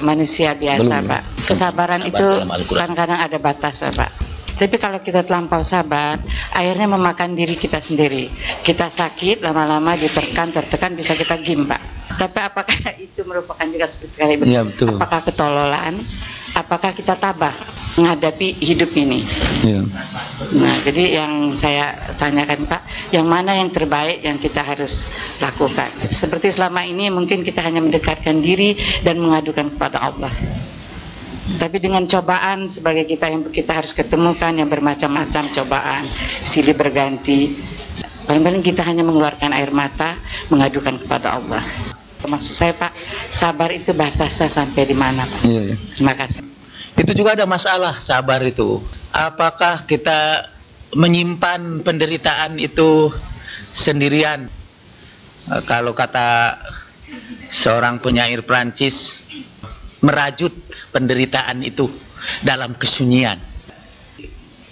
manusia biasa, Pak. Kesabaran itu kadang-kadang ada batas, Pak. Tapi kalau kita terlampau sabar, akhirnya memakan diri kita sendiri. Kita sakit, lama-lama tertekan bisa kita gim, Pak. Tapi apakah itu merupakan juga seperti kali ini? Ya, betul. Apakah ketololan? Apakah kita tabah menghadapi hidup ini? Ya. Nah, jadi yang saya tanyakan Pak, yang mana yang terbaik yang kita harus lakukan? Seperti selama ini mungkin kita hanya mendekatkan diri dan mengadukan kepada Allah. Tapi dengan cobaan sebagai kita yang kita harus ketemukan yang bermacam-macam cobaan, silih berganti. Paling-paling kita hanya mengeluarkan air mata, mengadukan kepada Allah. Maksud saya Pak, sabar itu batasnya sampai di mana Pak? Iya. Terima kasih. Itu juga ada masalah sabar itu. Apakah kita menyimpan penderitaan itu sendirian? Kalau kata seorang penyair Prancis, merajut penderitaan itu dalam kesunyian.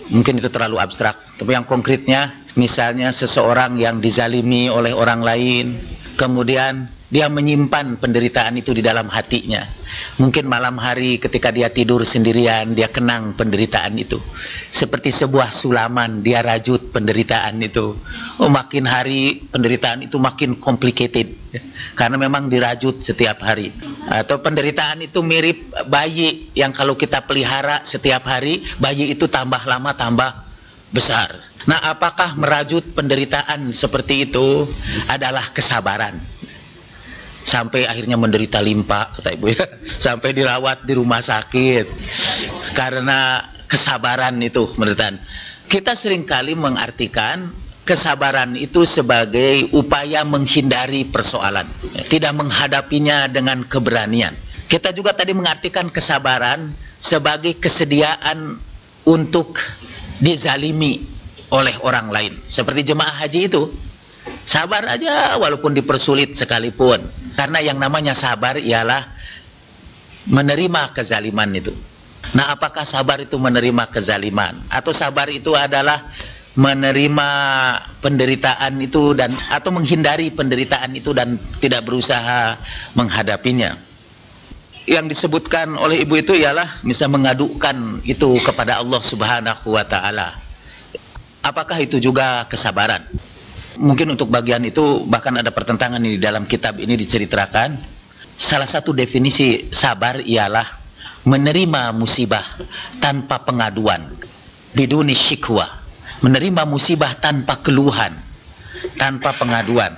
Mungkin itu terlalu abstrak, tapi yang konkretnya misalnya seseorang yang dizalimi oleh orang lain, kemudian dia menyimpan penderitaan itu di dalam hatinya. Mungkin malam hari ketika dia tidur sendirian, dia kenang penderitaan itu. Seperti sebuah sulaman, dia rajut penderitaan itu. Oh, makin hari penderitaan itu makin complicated, karena memang dirajut setiap hari. Atau penderitaan itu mirip bayi yang kalau kita pelihara setiap hari, bayi itu tambah lama tambah besar. Nah, apakah merajut penderitaan seperti itu adalah kesabaran? Sampai akhirnya menderita limpa, kata ibu ya, sampai dirawat di rumah sakit karena kesabaran itu penderitaan. Kita seringkali mengartikan kesabaran itu sebagai upaya menghindari persoalan, tidak menghadapinya dengan keberanian. Kita juga tadi mengartikan kesabaran sebagai kesediaan untuk dizalimi oleh orang lain, seperti jemaah haji itu. Sabar aja walaupun dipersulit sekalipun, karena yang namanya sabar ialah menerima kezaliman itu. Nah, apakah sabar itu menerima kezaliman, atau sabar itu adalah menerima penderitaan itu dan atau menghindari penderitaan itu dan tidak berusaha menghadapinya? Yang disebutkan oleh ibu itu ialah bisa mengadukan itu kepada Allah Subhanahu wa taala. Apakah itu juga kesabaran? Mungkin untuk bagian itu bahkan ada pertentangan di dalam kitab ini diceritakan. Salah satu definisi sabar ialah menerima musibah tanpa pengaduan, biduni syikwa, menerima musibah tanpa keluhan, tanpa pengaduan.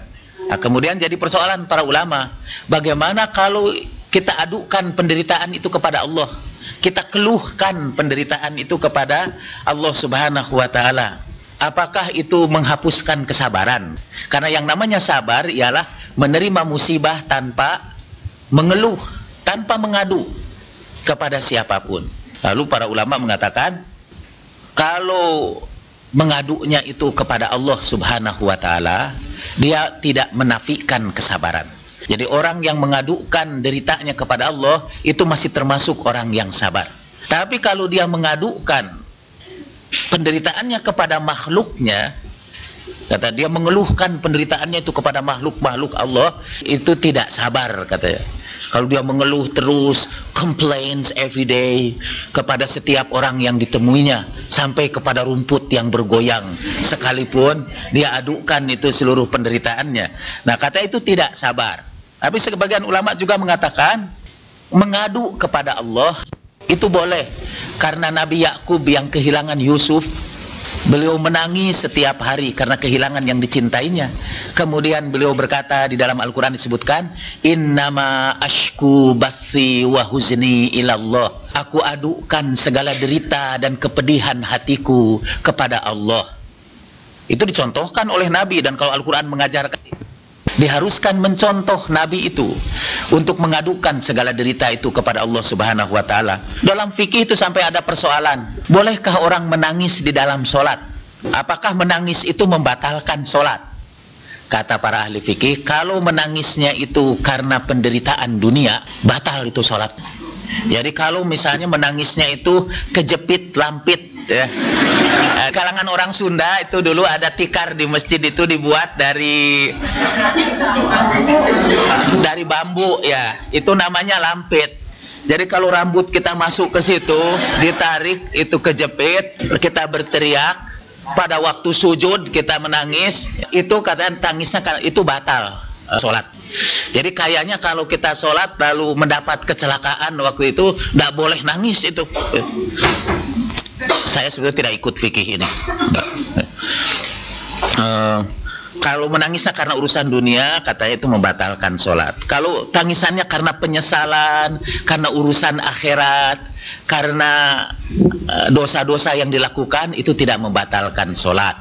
Nah, kemudian jadi persoalan para ulama, bagaimana kalau kita adukan penderitaan itu kepada Allah, kita keluhkan penderitaan itu kepada Allah Subhanahu wa taala? Apakah itu menghapuskan kesabaran? Karena yang namanya sabar ialah menerima musibah tanpa mengeluh, tanpa mengadu kepada siapapun. Lalu para ulama mengatakan, kalau mengadunya itu kepada Allah Subhanahu wa taala, dia tidak menafikan kesabaran. Jadi orang yang mengadukan deritanya kepada Allah itu masih termasuk orang yang sabar. Tapi kalau dia mengadukan penderitaannya kepada makhluknya, kata dia mengeluhkan penderitaannya itu kepada makhluk Allah, itu tidak sabar, katanya. Kalau dia mengeluh terus, complains every day kepada setiap orang yang ditemuinya, sampai kepada rumput yang bergoyang sekalipun dia adukan itu seluruh penderitaannya, nah kata itu tidak sabar. Tapi sebagian ulama juga mengatakan mengadu kepada Allah itu boleh, karena Nabi Yakub yang kehilangan Yusuf, beliau menangis setiap hari karena kehilangan yang dicintainya. Kemudian beliau berkata, di dalam Al-Quran disebutkan, innama ashku basi wa huzni ilallah, aku adukan segala derita dan kepedihan hatiku kepada Allah. Itu dicontohkan oleh Nabi, dan kalau Al-Quran mengajarkan, diharuskan mencontoh Nabi itu untuk mengadukan segala derita itu kepada Allah Subhanahu wa taala. Dalam fikih itu sampai ada persoalan, bolehkah orang menangis di dalam sholat? Apakah menangis itu membatalkan sholat? Kata para ahli fikih, kalau menangisnya itu karena penderitaan dunia, batal itu sholat. Jadi kalau misalnya menangisnya itu kejepit lampit, ya. Kalangan orang Sunda itu dulu ada tikar di masjid itu dibuat dari bambu, ya, itu namanya lampit. Jadi kalau rambut kita masuk ke situ, ditarik itu kejepit, kita berteriak, pada waktu sujud kita menangis, itu katanya tangisnya itu batal sholat. Jadi kayaknya kalau kita sholat lalu mendapat kecelakaan waktu itu, tidak boleh nangis itu. Saya sebetulnya tidak ikut fikih ini. Kalau menangisnya karena urusan dunia, katanya itu membatalkan sholat. Kalau tangisannya karena penyesalan, karena urusan akhirat, karena dosa-dosa yang dilakukan, itu tidak membatalkan sholat.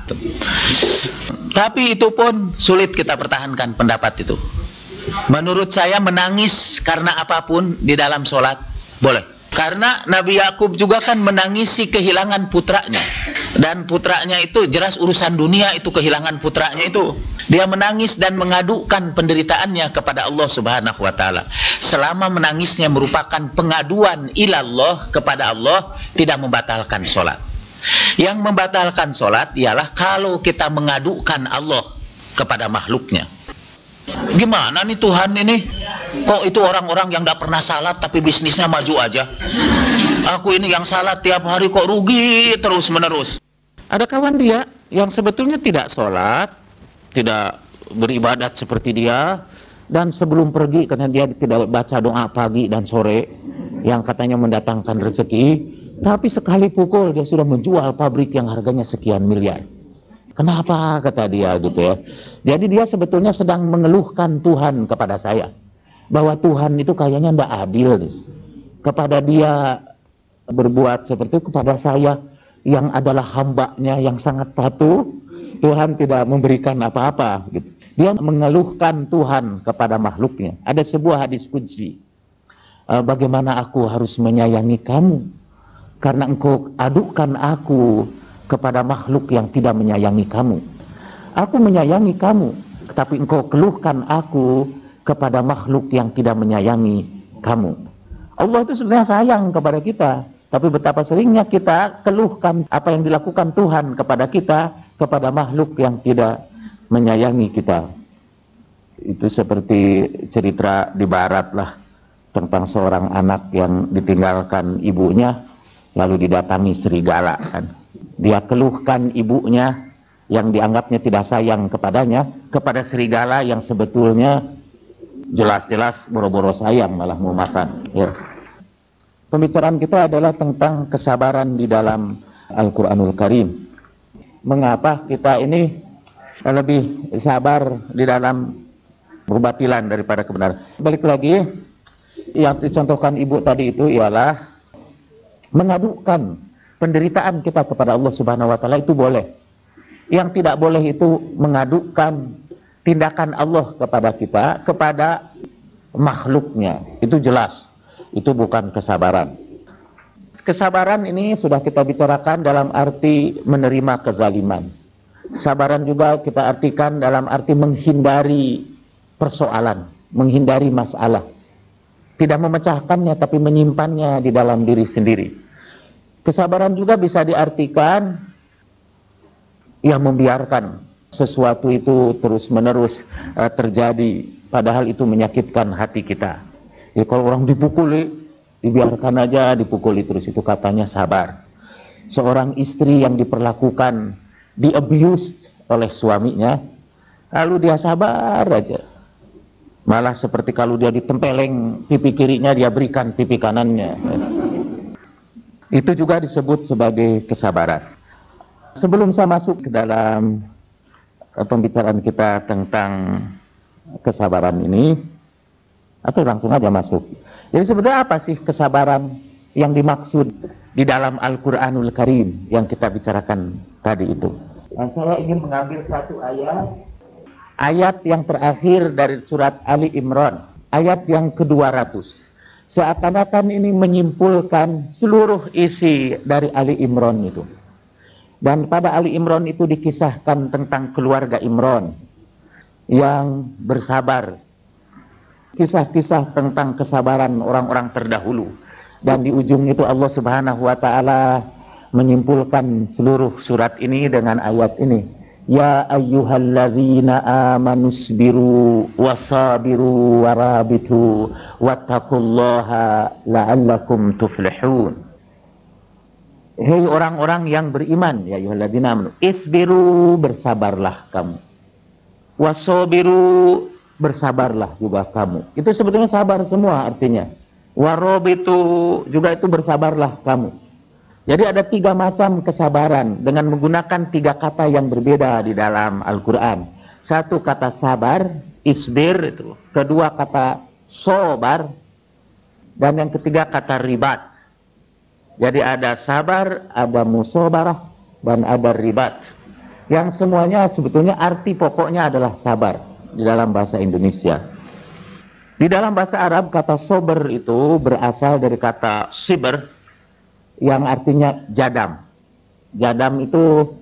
Tapi itu pun sulit kita pertahankan pendapat itu. Menurut saya menangis karena apapun di dalam sholat boleh. Karena Nabi Yakub juga kan menangisi kehilangan putranya, dan putranya itu jelas urusan dunia, itu kehilangan putranya itu. Dia menangis dan mengadukan penderitaannya kepada Allah Subhanahu wa taala. Selama menangisnya merupakan pengaduan ilallah kepada Allah, tidak membatalkan sholat. Yang membatalkan sholat ialah kalau kita mengadukan Allah kepada makhluknya. Gimana nih Tuhan ini? Kok itu orang-orang yang gak pernah salat tapi bisnisnya maju aja? Aku ini yang salat tiap hari kok rugi terus menerus. Ada kawan dia yang sebetulnya tidak sholat, tidak beribadat seperti dia, dan sebelum pergi karena dia tidak baca doa pagi dan sore yang katanya mendatangkan rezeki, tapi sekali pukul dia sudah menjual pabrik yang harganya sekian miliar. Kenapa, kata dia gitu ya. Jadi dia sebetulnya sedang mengeluhkan Tuhan kepada saya, bahwa Tuhan itu kayaknya tidak adil nih. Kepada dia berbuat seperti itu, kepada saya yang adalah hambanya yang sangat patuh, Tuhan tidak memberikan apa-apa gitu. Dia mengeluhkan Tuhan kepada makhluknya. Ada sebuah hadis qudsi, bagaimana aku harus menyayangi kamu karena engkau adukan aku kepada makhluk yang tidak menyayangi kamu. Aku menyayangi kamu, tapi engkau keluhkan aku kepada makhluk yang tidak menyayangi kamu. Allah itu sebenarnya sayang kepada kita, tapi betapa seringnya kita keluhkan apa yang dilakukan Tuhan kepada kita, kepada makhluk yang tidak menyayangi kita. Itu seperti cerita di barat lah, tentang seorang anak yang ditinggalkan ibunya, lalu didatangi serigala kan. Dia keluhkan ibunya yang dianggapnya tidak sayang kepadanya, kepada serigala yang sebetulnya jelas-jelas boro-boro sayang malah mau makan ya. Pembicaraan kita adalah tentang kesabaran di dalam Al-Quranul Karim. Mengapa kita ini lebih sabar di dalam kebatilan daripada kebenaran. Balik lagi, yang dicontohkan ibu tadi itu ialah mengadukan penderitaan kita kepada Allah Subhanahu wa Ta'ala, itu boleh. Yang tidak boleh itu mengadukan tindakan Allah kepada kita, kepada makhluknya. Itu jelas, itu bukan kesabaran. Kesabaran ini sudah kita bicarakan dalam arti menerima kezaliman. Sabaran juga kita artikan dalam arti menghindari persoalan, menghindari masalah. Tidak memecahkannya tapi menyimpannya di dalam diri sendiri. Kesabaran juga bisa diartikan yang membiarkan sesuatu itu terus-menerus terjadi, padahal itu menyakitkan hati kita. Ya, kalau orang dipukuli, dibiarkan aja dipukuli terus, itu katanya sabar. Seorang istri yang diperlakukan, di-abused oleh suaminya, lalu dia sabar aja. Malah seperti kalau dia ditempeleng pipi kirinya, dia berikan pipi kanannya. Itu juga disebut sebagai kesabaran. Sebelum saya masuk ke dalam pembicaraan kita tentang kesabaran ini, atau langsung aja masuk. Jadi sebenarnya apa sih kesabaran yang dimaksud di dalam Al-Quranul Karim yang kita bicarakan tadi itu? Dan saya ingin mengambil satu ayat yang terakhir dari surat Ali Imran, ayat yang ke-200. Seakan-akan ini menyimpulkan seluruh isi dari Ali Imran itu. Dan pada Ali Imran itu dikisahkan tentang keluarga Imran yang bersabar. Kisah-kisah tentang kesabaran orang-orang terdahulu. Dan di ujung itu Allah Subhanahu wa Ta'ala menyimpulkan seluruh surat ini dengan ayat ini. Ya ayyuhalladzina amanusbiru wasabiru warabitu wattaqullaha la'allakum tuflihun. Hei orang-orang yang beriman, ya ayyuhalladzina amanu, isbiru, bersabarlah kamu. Wasabiru, bersabarlah juga kamu. Itu sebetulnya sabar semua artinya. Warabitu, juga itu bersabarlah kamu. Jadi ada 3 macam kesabaran dengan menggunakan 3 kata yang berbeda di dalam Al-Quran. Satu kata sabar, isbir itu. Kedua kata sobar. Dan yang ketiga kata ribat. Jadi ada sabar, ada musobarah, dan ada ribat. Yang semuanya sebetulnya arti pokoknya adalah sabar di dalam bahasa Indonesia. Di dalam bahasa Arab kata sober itu berasal dari kata siber, yang artinya jadam. Jadam itu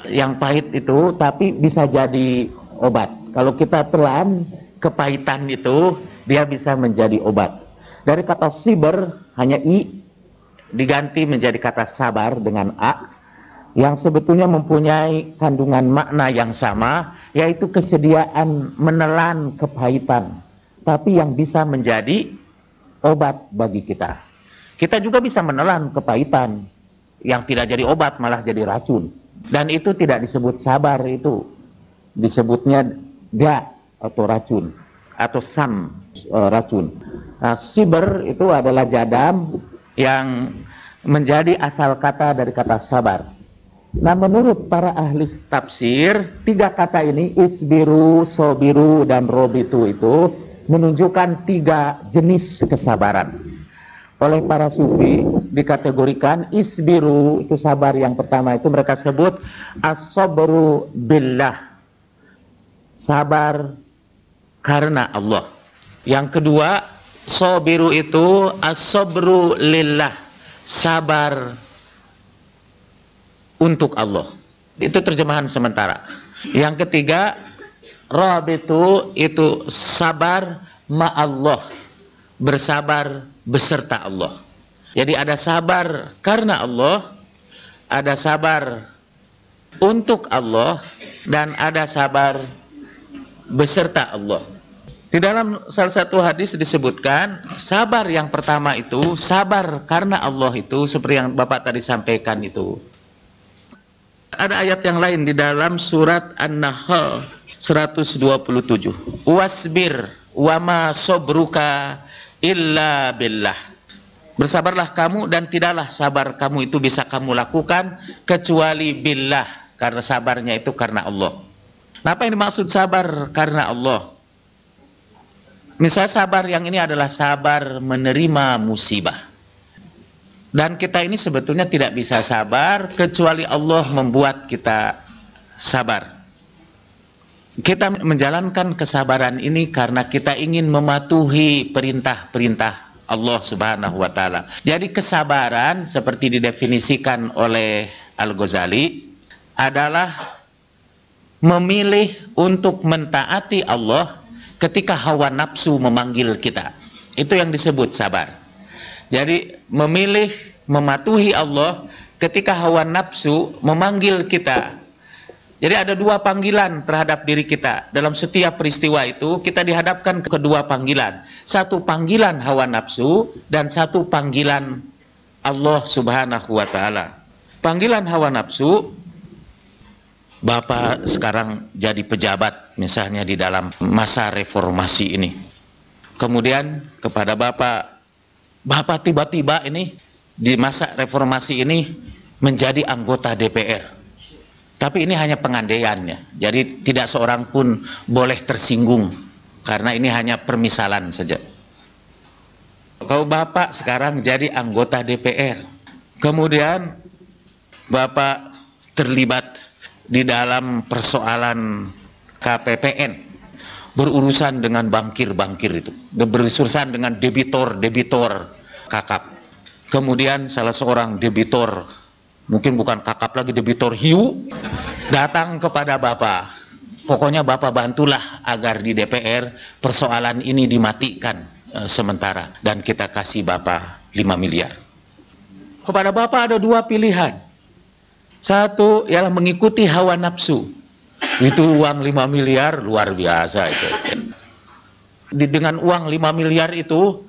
yang pahit itu, tapi bisa jadi obat. Kalau kita telan kepahitan itu, dia bisa menjadi obat. Dari kata siber, hanya i, diganti menjadi kata sabar dengan a. yang sebetulnya mempunyai kandungan makna yang sama, yaitu kesediaan menelan kepahitan, tapi yang bisa menjadi obat bagi kita. Kita juga bisa menelan kepahitan yang tidak jadi obat, malah jadi racun. Dan itu tidak disebut sabar, itu disebutnya da atau racun, atau sam, racun. Nah, siber itu adalah jadam yang menjadi asal kata dari kata sabar. Nah, menurut para ahli tafsir, 3 kata ini, isbiru, sobiru, dan robitu, itu menunjukkan 3 jenis kesabaran. Oleh para sufi dikategorikan isbiru, itu sabar yang pertama, itu mereka sebut as-sabru billah, sabar karena Allah. Yang kedua, sobiru itu as-sabru lillah, sabar untuk Allah. Itu terjemahan sementara. Yang ketiga, rabitu itu sabar ma'allah, bersabar beserta Allah. Jadi ada sabar karena Allah, ada sabar untuk Allah, dan ada sabar beserta Allah. Di dalam salah satu hadis disebutkan, sabar yang pertama itu, sabar karena Allah itu seperti yang Bapak tadi sampaikan itu. Ada ayat yang lain di dalam surat An-Nahl 127. Wasbir wama sobruka illa billah. Bersabarlah kamu dan tidaklah sabar kamu itu bisa kamu lakukan kecuali billah, karena sabarnya itu karena Allah. Nah, apa yang dimaksud sabar karena Allah? Misal sabar yang ini adalah sabar menerima musibah. Dan kita ini sebetulnya tidak bisa sabar kecuali Allah membuat kita sabar. Kita menjalankan kesabaran ini karena kita ingin mematuhi perintah-perintah Allah Subhanahu wa Ta'ala. Jadi kesabaran seperti didefinisikan oleh Al-Ghazali adalah memilih untuk mentaati Allah ketika hawa nafsu memanggil kita. Itu yang disebut sabar. Jadi memilih mematuhi Allah ketika hawa nafsu memanggil kita. Jadi ada 2 panggilan terhadap diri kita. Dalam setiap peristiwa itu kita dihadapkan ke kedua panggilan. Satu panggilan hawa nafsu dan satu panggilan Allah Subhanahu wa Ta'ala. Panggilan hawa nafsu, Bapak sekarang jadi pejabat misalnya di dalam masa reformasi ini. Kemudian kepada Bapak tiba-tiba ini di masa reformasi ini menjadi anggota DPR. Tapi ini hanya pengandaiannya. Jadi tidak seorang pun boleh tersinggung karena ini hanya permisalan saja. Kalau Bapak sekarang jadi anggota DPR, kemudian Bapak terlibat di dalam persoalan KPPN, berurusan dengan bankir-bankir itu, berurusan dengan debitor kakap. Kemudian salah seorang debitor, mungkin bukan kakap lagi, debitor hiu, datang kepada Bapak. Pokoknya Bapak bantulah agar di DPR persoalan ini dimatikan sementara, dan kita kasih Bapak 5 miliar. Kepada Bapak ada 2 pilihan. Satu ialah mengikuti hawa nafsu. Itu uang 5 miliar luar biasa itu. Dengan uang 5 miliar itu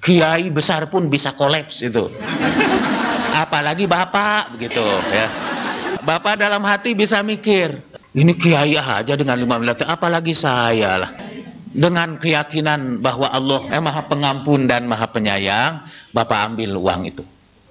kiai besar pun bisa kolaps itu. Apalagi Bapak begitu ya. Bapak dalam hati bisa mikir, ini kiai aja dengan 5 miliar, apalagi saya lah. Dengan keyakinan bahwa Allah Maha Pengampun dan Maha Penyayang, Bapak ambil uang itu.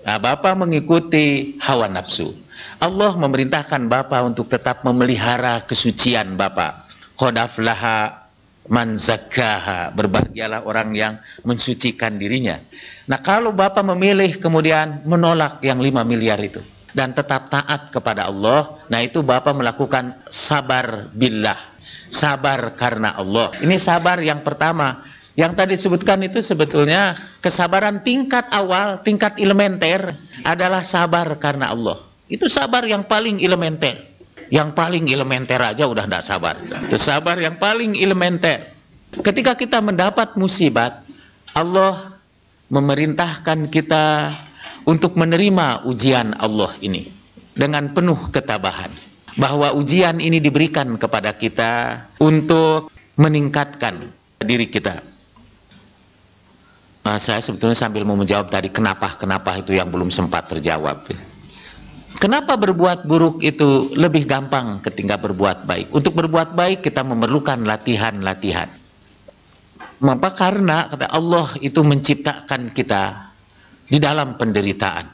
Nah, Bapak mengikuti hawa nafsu. Allah memerintahkan Bapak untuk tetap memelihara kesucian Bapak. Qad aflaha man zakkaha, berbahagialah orang yang mensucikan dirinya. Nah, kalau Bapak memilih kemudian menolak yang 5 miliar itu dan tetap taat kepada Allah, nah itu Bapak melakukan sabar billah, sabar karena Allah. Ini sabar yang pertama. Yang tadi disebutkan itu sebetulnya kesabaran tingkat awal, tingkat elementer adalah sabar karena Allah. Itu sabar yang paling elementer. Yang paling elementer aja udah tidak sabar. Itu sabar yang paling elementer. Ketika kita mendapat musibat, Allah memerintahkan kita untuk menerima ujian Allah ini. dengan penuh ketabahan bahwa ujian ini diberikan kepada kita untuk meningkatkan diri kita. Saya sebetulnya sambil mau menjawab tadi kenapa itu yang belum sempat terjawab. Kenapa berbuat buruk itu lebih gampang ketika berbuat baik? Untuk berbuat baik kita memerlukan latihan-latihan. Mengapa? Karena kata Allah itu menciptakan kita di dalam penderitaan.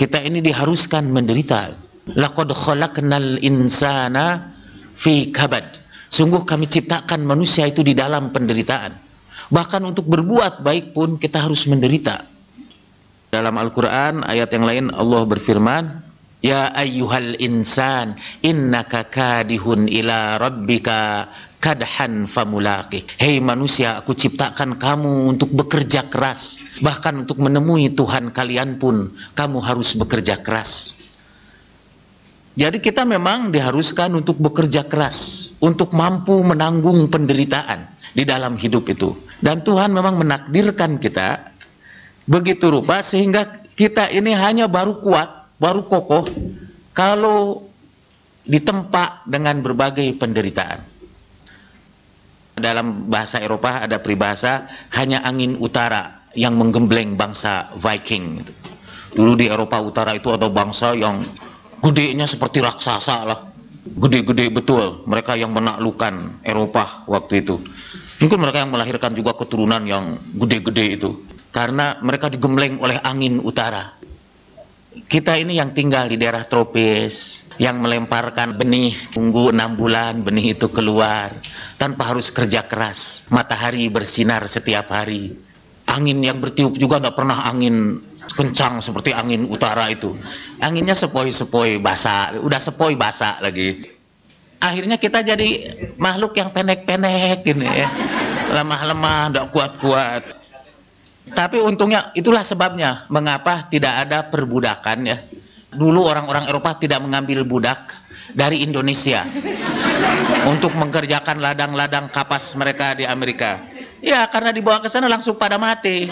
Kita ini diharuskan menderita. Laqad khalaqnal insana fi kabad. Sungguh kami ciptakan manusia itu di dalam penderitaan. Bahkan untuk berbuat baik pun kita harus menderita. Dalam Al-Quran ayat yang lain Allah berfirman, Ya ayyuhal insan innaka kadihun ila rabbika kadhan famulaqih. Hei manusia, aku ciptakan kamu untuk bekerja keras. Bahkan untuk menemui Tuhan kalian pun kamu harus bekerja keras. Jadi kita memang diharuskan untuk bekerja keras, untuk mampu menanggung penderitaan di dalam hidup itu. Dan Tuhan memang menakdirkan kita begitu rupa sehingga kita ini hanya baru kuat, baru kokoh kalau ditempa dengan berbagai penderitaan. Dalam bahasa Eropa ada peribahasa, hanya angin utara yang menggembleng bangsa Viking. Dulu di Eropa Utara itu ada bangsa yang gedenya seperti raksasa lah, gede-gede betul. Mereka yang menaklukkan Eropa waktu itu. Mungkin mereka yang melahirkan juga keturunan yang gede-gede itu. Karena mereka digembleng oleh angin utara. Kita ini yang tinggal di daerah tropis, yang melemparkan benih, tunggu 6 bulan benih itu keluar. Tanpa harus kerja keras. Matahari bersinar setiap hari. Angin yang bertiup juga tidak pernah angin kencang seperti angin utara itu. Anginnya sepoi-sepoi basah, udah sepoi basah lagi. Akhirnya kita jadi makhluk yang pendek-pendek gini ya. Lemah-lemah, tidak kuat-kuat. Tapi untungnya itulah sebabnya mengapa tidak ada perbudakan ya. Dulu orang-orang Eropa tidak mengambil budak dari Indonesia untuk mengerjakan ladang-ladang kapas mereka di Amerika. Ya karena dibawa ke sana langsung pada mati.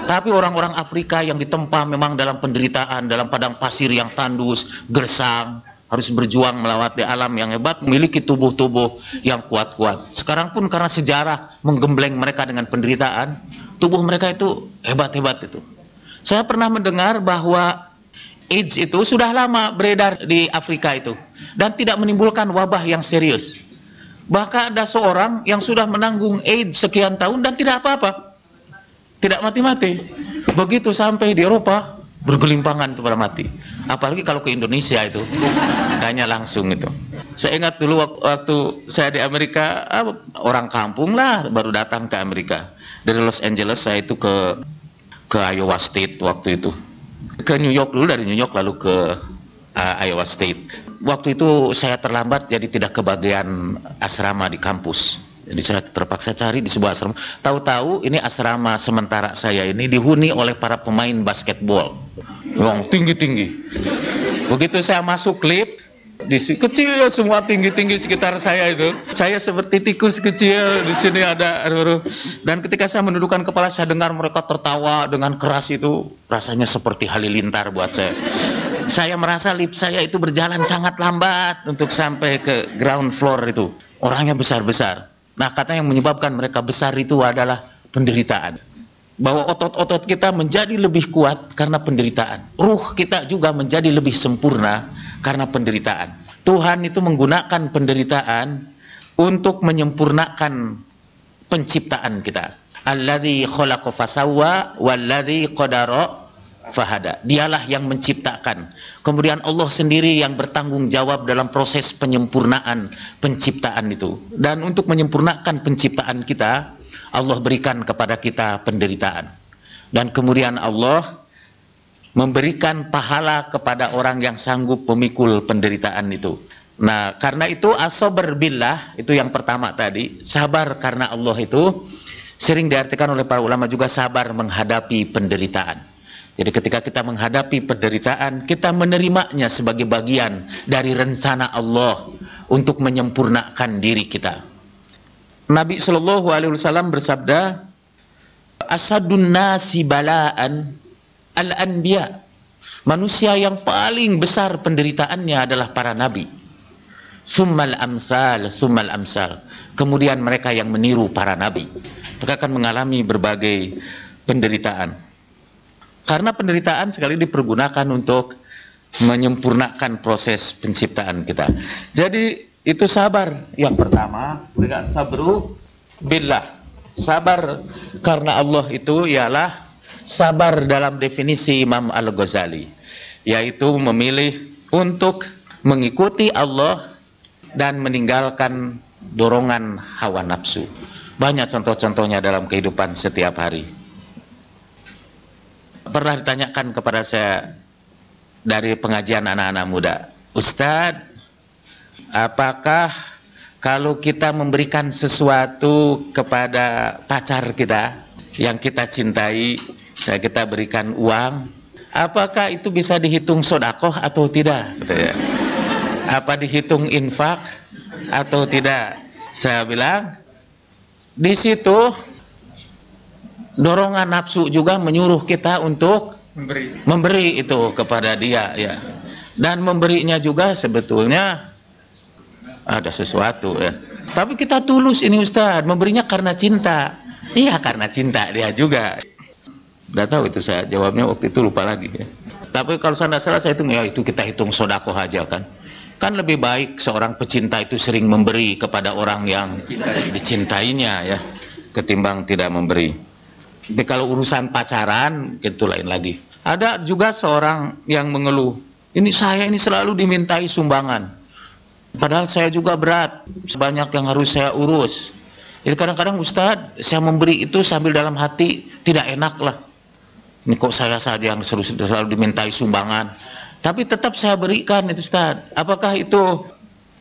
Tapi orang-orang Afrika yang ditempa memang dalam penderitaan, dalam padang pasir yang tandus, gersang, harus berjuang melewati alam yang hebat, memiliki tubuh-tubuh yang kuat-kuat. Sekarang pun karena sejarah menggembleng mereka dengan penderitaan, tubuh mereka itu hebat-hebat itu. Saya pernah mendengar bahwa AIDS itu sudah lama beredar di Afrika itu dan tidak menimbulkan wabah yang serius. Bahkan ada seorang yang sudah menanggung AIDS sekian tahun dan tidak apa-apa, tidak mati-mati. Begitu sampai di Eropa bergelimpangan itu pada mati. Apalagi kalau ke Indonesia itu kayaknya langsung itu. Saya ingat dulu waktu saya di Amerika, orang kampung lah baru datang ke Amerika. Dari Los Angeles saya itu ke Iowa State waktu itu. Ke New York dulu, dari New York lalu ke Iowa State. Waktu itu saya terlambat jadi tidak kebagian asrama di kampus. Jadi saya terpaksa cari di sebuah asrama. Tahu-tahu ini asrama sementara saya ini dihuni oleh para pemain basketball yang tinggi-tinggi. Begitu saya masuk lift, kecil semua tinggi-tinggi sekitar saya itu. Saya seperti tikus kecil, di sini ada. Dan ketika saya menundukkan kepala, saya dengar mereka tertawa dengan keras itu. Rasanya seperti halilintar buat saya. Saya merasa lift saya itu berjalan sangat lambat untuk sampai ke ground floor itu. Orangnya besar-besar. Nah, kata yang menyebabkan mereka besar itu adalah penderitaan. Bahwa otot-otot kita menjadi lebih kuat karena penderitaan. Ruh kita juga menjadi lebih sempurna karena penderitaan. Tuhan itu menggunakan penderitaan untuk menyempurnakan penciptaan kita. Alladzi khalaqa fasawwa walladzi qadara fahada. Dialah yang menciptakan. Kemudian Allah sendiri yang bertanggung jawab dalam proses penyempurnaan penciptaan itu. Dan untuk menyempurnakan penciptaan kita, Allah berikan kepada kita penderitaan. Dan kemudian Allah memberikan pahala kepada orang yang sanggup memikul penderitaan itu. Nah, karena itu as-sabr billah, itu yang pertama tadi, sabar karena Allah itu sering diartikan oleh para ulama juga sabar menghadapi penderitaan. Jadi ketika kita menghadapi penderitaan, kita menerimanya sebagai bagian dari rencana Allah untuk menyempurnakan diri kita. Nabi SAW bersabda, asadun nasi bala'an al-anbiya Manusia yang paling besar penderitaannya adalah para nabi. Summal amsal, summal amsal. Kemudian mereka yang meniru para nabi, mereka akan mengalami berbagai penderitaan. Karena penderitaan sekali dipergunakan untuk menyempurnakan proses penciptaan kita. Jadi itu sabar. Yang pertama, mereka sabru billah. Sabar karena Allah itu ialah sabar dalam definisi Imam Al-Ghazali, yaitu memilih untuk mengikuti Allah dan meninggalkan dorongan hawa nafsu. Banyak contoh-contohnya dalam kehidupan setiap hari. Pernah ditanyakan kepada saya dari pengajian anak-anak muda, Ustadz, apakah kalau kita memberikan sesuatu kepada pacar kita yang kita cintai, kita berikan uang, apakah itu bisa dihitung sodakoh atau tidak? Apa dihitung infak atau tidak? Saya bilang, di situ dorongan nafsu juga menyuruh kita untuk memberi itu kepada dia, ya. Dan memberinya juga sebetulnya ada sesuatu, ya. Tapi kita tulus ini Ustadz, memberinya karena cinta. Iya, karena cinta dia juga. Nggak tahu itu, saya jawabnya waktu itu lupa lagi, ya. Tapi kalau saya nggak salah, saya hitung, ya itu kita hitung sodakoh aja kan. Kan lebih baik seorang pecinta itu sering memberi kepada orang yang dicintainya, ya, ketimbang tidak memberi. Tapi kalau urusan pacaran itu lain lagi. Ada juga seorang yang mengeluh, saya ini selalu dimintai sumbangan, padahal saya juga berat, banyak yang harus saya urus. Jadi kadang-kadang Ustadz, saya memberi itu sambil dalam hati tidak enak lah. Ini kok saya saja yang selalu dimintai sumbangan, tapi tetap saya berikan itu Ustadz. Apakah itu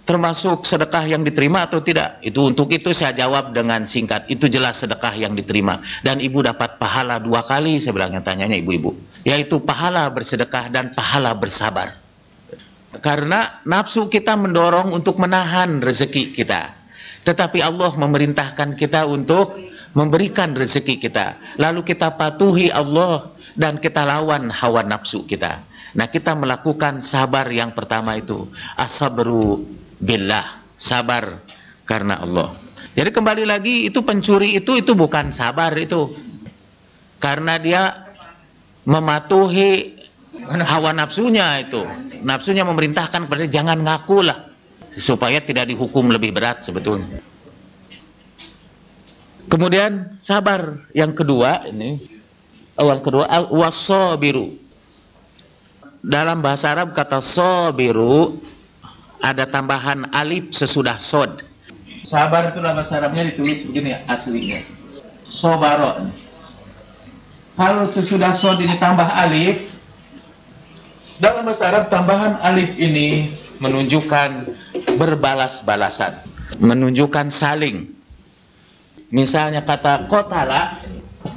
termasuk sedekah yang diterima atau tidak? Untuk itu saya jawab dengan singkat, itu jelas sedekah yang diterima. Dan ibu dapat pahala 2 kali, saya bilang, yang tanyanya ibu-ibu, yaitu pahala bersedekah dan pahala bersabar. Karena nafsu kita mendorong untuk menahan rezeki kita, tetapi Allah memerintahkan kita untuk memberikan rezeki kita. Lalu kita patuhi Allah dan kita lawan hawa nafsu kita. Nah, kita melakukan sabar yang pertama itu, as-sabru billah, sabar karena Allah. Jadi kembali lagi, itu pencuri itu bukan sabar itu, karena dia mematuhi hawa nafsunya itu. Nafsunya memerintahkan kepada dia, jangan ngaku lah, supaya tidak dihukum lebih berat sebetulnya. Kemudian sabar yang kedua ini, was-sabiru. Dalam bahasa Arab kata sabiru ada tambahan alif sesudah sod. Sabar itu dalam bahasa Arabnya ditulis begini aslinya, sobaro. Kalau sesudah sod ini tambah alif, dalam bahasa Arab tambahan alif ini menunjukkan berbalas-balasan, menunjukkan saling. Misalnya kata kotala,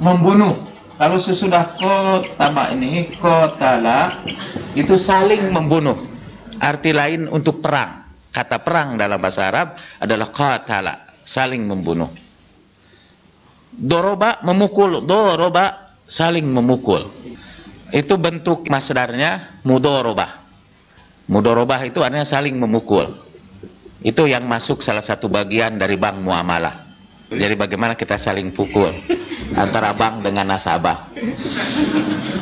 membunuh. Kalau sesudah kotama ini, kotala, itu saling membunuh. Arti lain untuk perang. Kata perang dalam bahasa Arab adalah qatala, saling membunuh. Doroba, memukul. Doroba, saling memukul. Itu bentuk masdarnya mudorobah. Mudorobah itu artinya saling memukul. Itu yang masuk salah satu bagian dari bank muamalah. Jadi bagaimana kita saling pukul antara bank dengan nasabah,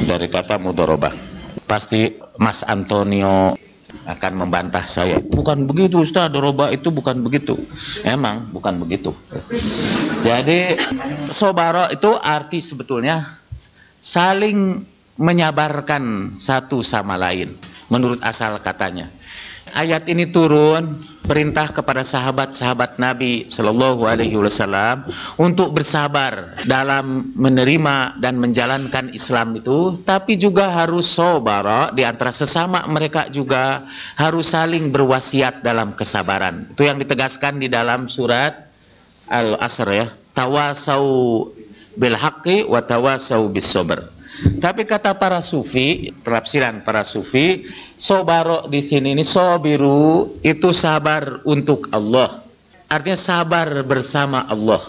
dari kata mudorobah. Pasti Mas Antonio akan membantah saya, bukan begitu Ustaz, doroba itu bukan begitu. Emang bukan begitu. Jadi sobaro itu arti sebetulnya saling menyabarkan satu sama lain menurut asal katanya. Ayat ini turun perintah kepada sahabat-sahabat Nabi Shallallahu Alaihi Wasallam untuk bersabar dalam menerima dan menjalankan Islam itu, tapi juga harus sobara di antara sesama mereka, juga harus saling berwasiat dalam kesabaran. Itu yang ditegaskan di dalam surat Al-Asr, ya, tawasau bil haqqi wa tawasau bis sabr. Tapi kata para sufi, penafsiran para sufi, sobaro di sini ini sobiru itu sabar untuk Allah. Artinya sabar bersama Allah.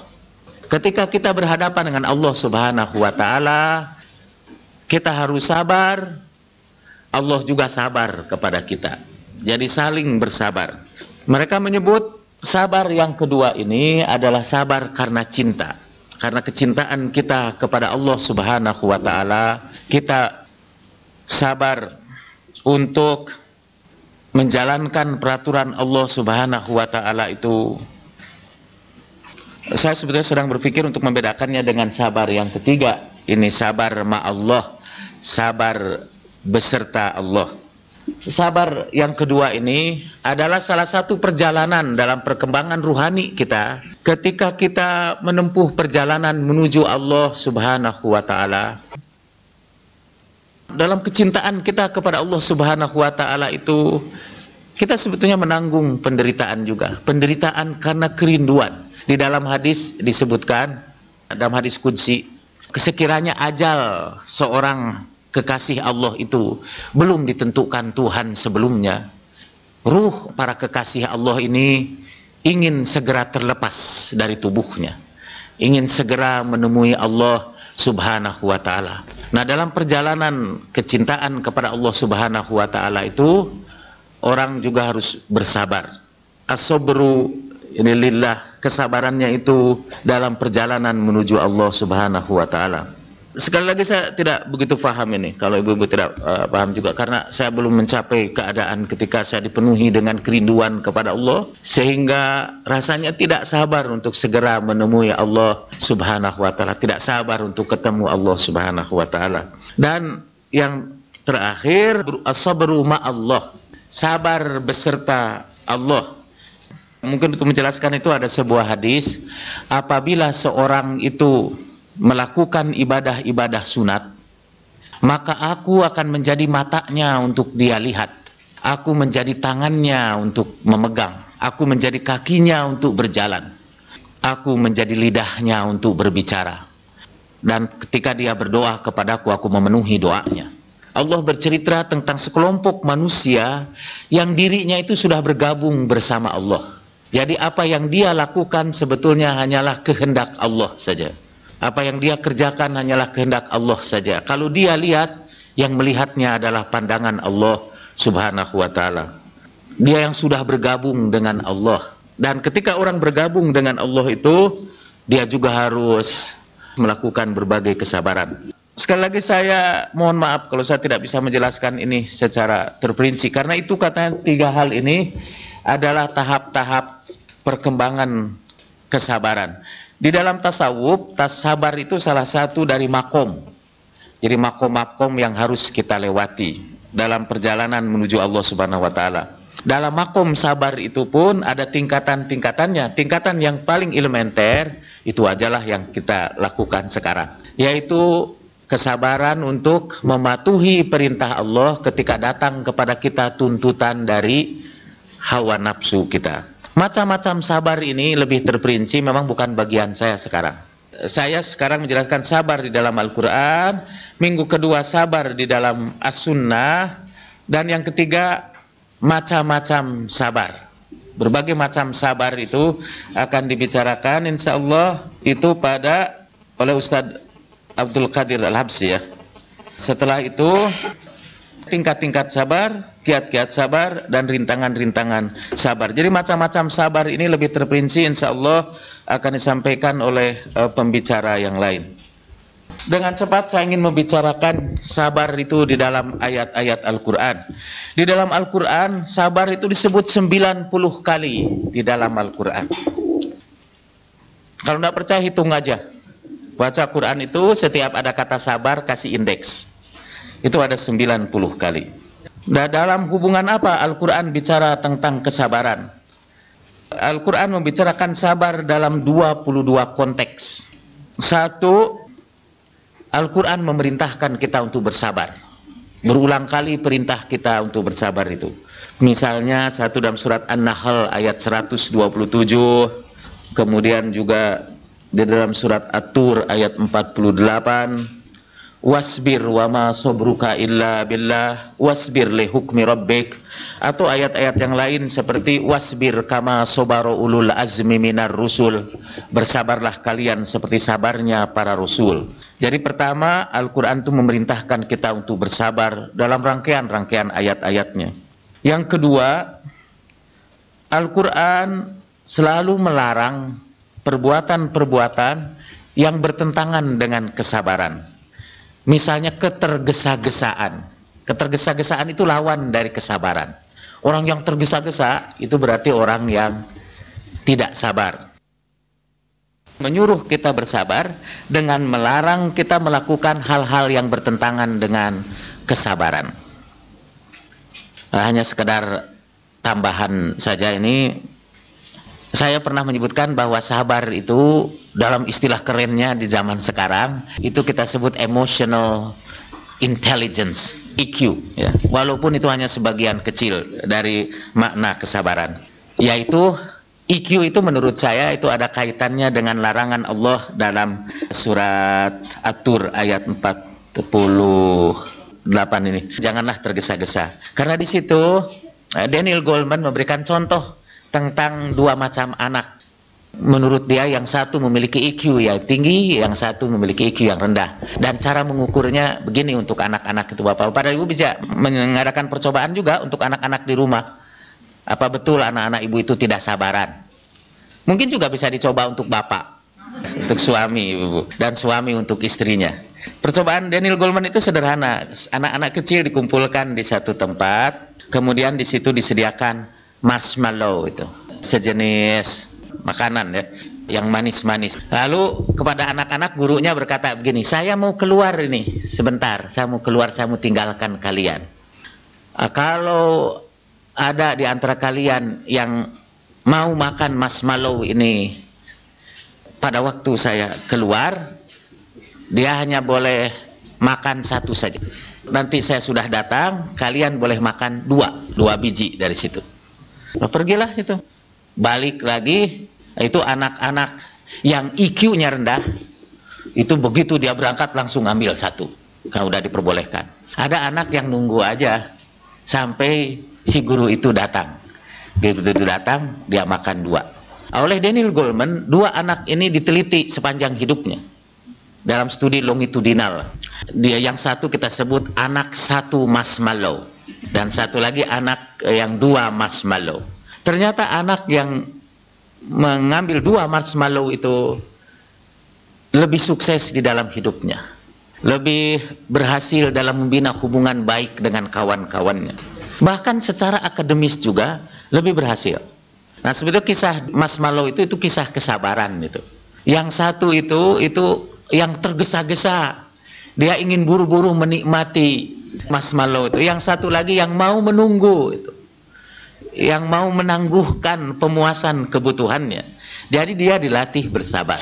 Ketika kita berhadapan dengan Allah Subhanahu wa taala, kita harus sabar Allah juga sabar kepada kita. Jadi saling bersabar. Mereka menyebut sabar yang kedua ini adalah sabar karena cinta. Karena kecintaan kita kepada Allah Subhanahu wa Ta'ala, kita sabar untuk menjalankan peraturan Allah Subhanahu wa Ta'ala itu. Saya sebetulnya sedang berpikir untuk membedakannya dengan sabar yang ketiga. Ini sabar ma'allah, sabar beserta Allah. Sabar yang kedua ini adalah salah satu perjalanan dalam perkembangan ruhani kita ketika kita menempuh perjalanan menuju Allah Subhanahu wa Ta'ala. Dalam kecintaan kita kepada Allah Subhanahu wa Ta'ala itu, kita sebetulnya menanggung penderitaan juga. Penderitaan karena kerinduan. Di dalam hadis disebutkan, dalam hadis qudsi, sekiranya ajal seorang kekasih Allah itu belum ditentukan Tuhan sebelumnya, ruh para kekasih Allah ini ingin segera terlepas dari tubuhnya, ingin segera menemui Allah Subhanahu wa Ta'ala. Nah, dalam perjalanan kecintaan kepada Allah Subhanahu wa Ta'ala itu, orang juga harus bersabar. As-sabru lillah, kesabarannya itu dalam perjalanan menuju Allah Subhanahu wa Ta'ala. Sekali lagi saya tidak begitu paham ini, kalau ibu-ibu tidak paham juga, karena saya belum mencapai keadaan ketika saya dipenuhi dengan kerinduan kepada Allah, sehingga rasanya tidak sabar untuk segera menemui Allah Subhanahu wa Ta'ala, tidak sabar untuk ketemu Allah Subhanahu wa Ta'ala. Dan yang terakhir, as-sabru ma'allah, sabar beserta Allah. Mungkin untuk menjelaskan itu ada sebuah hadis, apabila seorang itu melakukan ibadah-ibadah sunat, maka aku akan menjadi matanya untuk dia lihat, aku menjadi tangannya untuk memegang, aku menjadi kakinya untuk berjalan, aku menjadi lidahnya untuk berbicara, dan ketika dia berdoa kepadaku, aku memenuhi doanya. Allah bercerita tentang sekelompok manusia yang dirinya itu sudah bergabung bersama Allah. Jadi apa yang dia lakukan sebetulnya hanyalah kehendak Allah saja. Apa yang dia kerjakan hanyalah kehendak Allah saja. Kalau dia lihat, yang melihatnya adalah pandangan Allah Subhanahu wa Ta'ala. Dia yang sudah bergabung dengan Allah. Dan ketika orang bergabung dengan Allah itu, dia juga harus melakukan berbagai kesabaran. Sekali lagi saya mohon maaf kalau saya tidak bisa menjelaskan ini secara terperinci, karena itu katanya 3 hal ini adalah tahap-tahap perkembangan kesabaran. Di dalam tasawuf, sabar itu salah satu dari makom. Jadi makom-makom yang harus kita lewati dalam perjalanan menuju Allah Subhanahu wa Ta'ala. Dalam makom sabar itu pun ada tingkatan-tingkatannya. Tingkatan yang paling elementer itu ajalah yang kita lakukan sekarang, yaitu kesabaran untuk mematuhi perintah Allah ketika datang kepada kita tuntutan dari hawa nafsu kita. Macam-macam sabar ini lebih terperinci, memang bukan bagian saya sekarang. Saya sekarang menjelaskan sabar di dalam Al-Quran, minggu kedua sabar di dalam As-Sunnah, dan yang ketiga macam-macam sabar. Berbagai macam sabar itu akan dibicarakan insya Allah itu oleh Ustadz Abdul Qadir Al-Habsyi ya. Setelah itu tingkat-tingkat sabar, kiat-kiat sabar, dan rintangan-rintangan sabar. Jadi macam-macam sabar ini lebih terperinci insya Allah akan disampaikan oleh pembicara yang lain. Dengan cepat saya ingin membicarakan sabar itu di dalam ayat-ayat Al-Quran. Di dalam Al-Quran sabar itu disebut 90 kali di dalam Al-Quran. Kalau tidak percaya hitung aja. Baca Quran itu setiap ada kata sabar kasih indeks. Itu ada 90 kali. Dan dalam hubungan apa Al-Quran bicara tentang kesabaran? Al-Quran membicarakan sabar dalam 22 konteks. Satu, Al-Quran memerintahkan kita untuk bersabar. Berulang kali perintah kita untuk bersabar itu. Misalnya satu dalam surat An-Nahl ayat 127. Kemudian juga di dalam surat At-Tur ayat 48. wasbir wa ma sabruka illa billah wasbir li hukmi rabbik, atau ayat-ayat yang lain seperti wasbir kama sabara ulul azmi minar rusul, bersabarlah kalian seperti sabarnya para rasul. Jadi pertama, Al-Quran itu memerintahkan kita untuk bersabar dalam rangkaian-rangkaian ayat-ayatnya. Yang kedua, Al-Quran selalu melarang perbuatan-perbuatan yang bertentangan dengan kesabaran. Misalnya ketergesa-gesaan. Ketergesa-gesaan itu lawan dari kesabaran. Orang yang tergesa-gesa itu berarti orang yang tidak sabar. Menyuruh kita bersabar dengan melarang kita melakukan hal-hal yang bertentangan dengan kesabaran. Hanya sekedar tambahan saja ini, saya pernah menyebutkan bahwa sabar itu dalam istilah kerennya di zaman sekarang itu kita sebut emotional intelligence, EQ, ya. Walaupun itu hanya sebagian kecil dari makna kesabaran. Yaitu EQ itu menurut saya itu ada kaitannya dengan larangan Allah dalam surat At-Tur ayat 48 ini. Janganlah tergesa-gesa. Karena di situ Daniel Goleman memberikan contoh tentang dua macam anak. Menurut dia yang satu memiliki IQ yang tinggi, yang satu memiliki IQ yang rendah. Dan cara mengukurnya begini untuk anak-anak itu, Bapak-bapak dan Ibu bisa mengadakan percobaan juga untuk anak-anak di rumah. Apa betul anak-anak ibu itu tidak sabaran? Mungkin juga bisa dicoba untuk bapak, untuk suami ibu, dan suami untuk istrinya. Percobaan Daniel Goleman itu sederhana. Anak-anak kecil dikumpulkan di satu tempat, kemudian di situ disediakan marshmallow, itu sejenis makanan ya, yang manis-manis. Lalu kepada anak-anak gurunya berkata begini, saya mau keluar ini sebentar, saya mau keluar, saya mau tinggalkan kalian. Kalau ada di antara kalian yang mau makan marshmallow ini pada waktu saya keluar, dia hanya boleh makan satu saja. Nanti saya sudah datang, kalian boleh makan dua biji dari situ. Nah, pergilah itu. Balik lagi, itu anak-anak yang IQ-nya rendah, itu begitu dia berangkat langsung ambil satu, kalau udah diperbolehkan. Ada anak yang nunggu aja sampai si guru itu datang. Begitu datang, dia makan dua. Oleh Daniel Goleman, dua anak ini diteliti sepanjang hidupnya dalam studi longitudinal. Dia yang satu kita sebut anak satu marshmallow, dan satu lagi anak yang dua marshmallow. Ternyata anak yang mengambil dua marshmallow itu lebih sukses di dalam hidupnya, lebih berhasil dalam membina hubungan baik dengan kawan-kawannya, bahkan secara akademis juga lebih berhasil. Nah, sebetulnya kisah marshmallow itu kisah kesabaran itu. Yang satu itu yang tergesa-gesa, dia ingin buru-buru menikmati marshmallow itu. Yang satu lagi yang mau menunggu itu, yang mau menangguhkan pemuasan kebutuhannya. Jadi dia dilatih bersabar.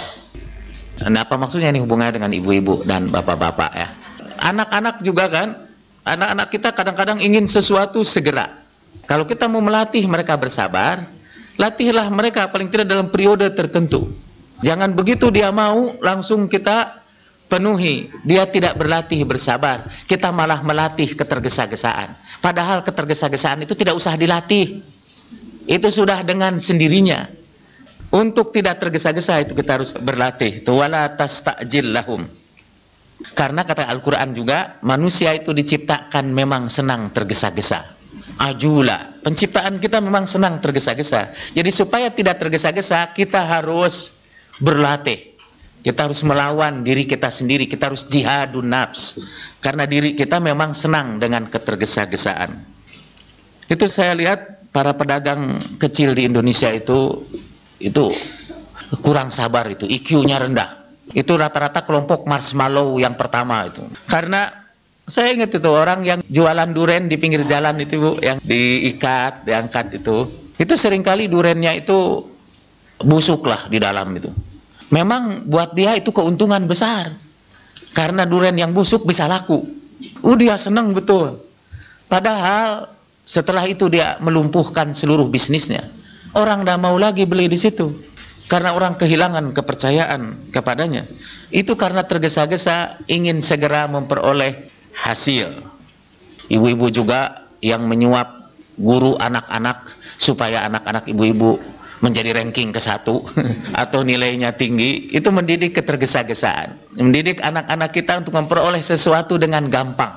Nah, apa maksudnya ini hubungannya dengan ibu-ibu dan bapak-bapak ya? Anak-anak juga kan, anak-anak kita kadang-kadang ingin sesuatu segera. Kalau kita mau melatih mereka bersabar, latihlah mereka paling tidak dalam periode tertentu. Jangan begitu dia mau langsung kita penuhi, dia tidak berlatih bersabar, kita malah melatih ketergesa-gesaan. Padahal ketergesa-gesaan itu tidak usah dilatih, itu sudah dengan sendirinya. Untuk tidak tergesa-gesa itu kita harus berlatih. Wala tasta'jil lahum. Karena kata Al-Quran juga, manusia itu diciptakan memang senang tergesa-gesa. Ajula, penciptaan kita memang senang tergesa-gesa. Jadi supaya tidak tergesa-gesa, kita harus berlatih. Kita harus melawan diri kita sendiri, kita harus jihadun nafs. Karena diri kita memang senang dengan ketergesa-gesaan. Itu saya lihat para pedagang kecil di Indonesia itu kurang sabar, itu IQ-nya rendah. Itu rata-rata kelompok marshmallow yang pertama itu. Karena saya ingat itu orang yang jualan duren di pinggir jalan itu, Bu, yang diikat, diangkat itu seringkali durennya itu busuk lah di dalam itu. Memang buat dia itu keuntungan besar, karena durian yang busuk bisa laku. Dia senang betul. Padahal setelah itu dia melumpuhkan seluruh bisnisnya. Orang tidak mau lagi beli di situ. karena orang kehilangan kepercayaan kepadanya. Itu karena tergesa-gesa ingin segera memperoleh hasil. Ibu-ibu juga yang menyuap guru anak-anak supaya anak-anak ibu-ibu menjadi ranking ke-1 atau nilainya tinggi, itu mendidik ketergesa-gesaan, mendidik anak-anak kita untuk memperoleh sesuatu dengan gampang,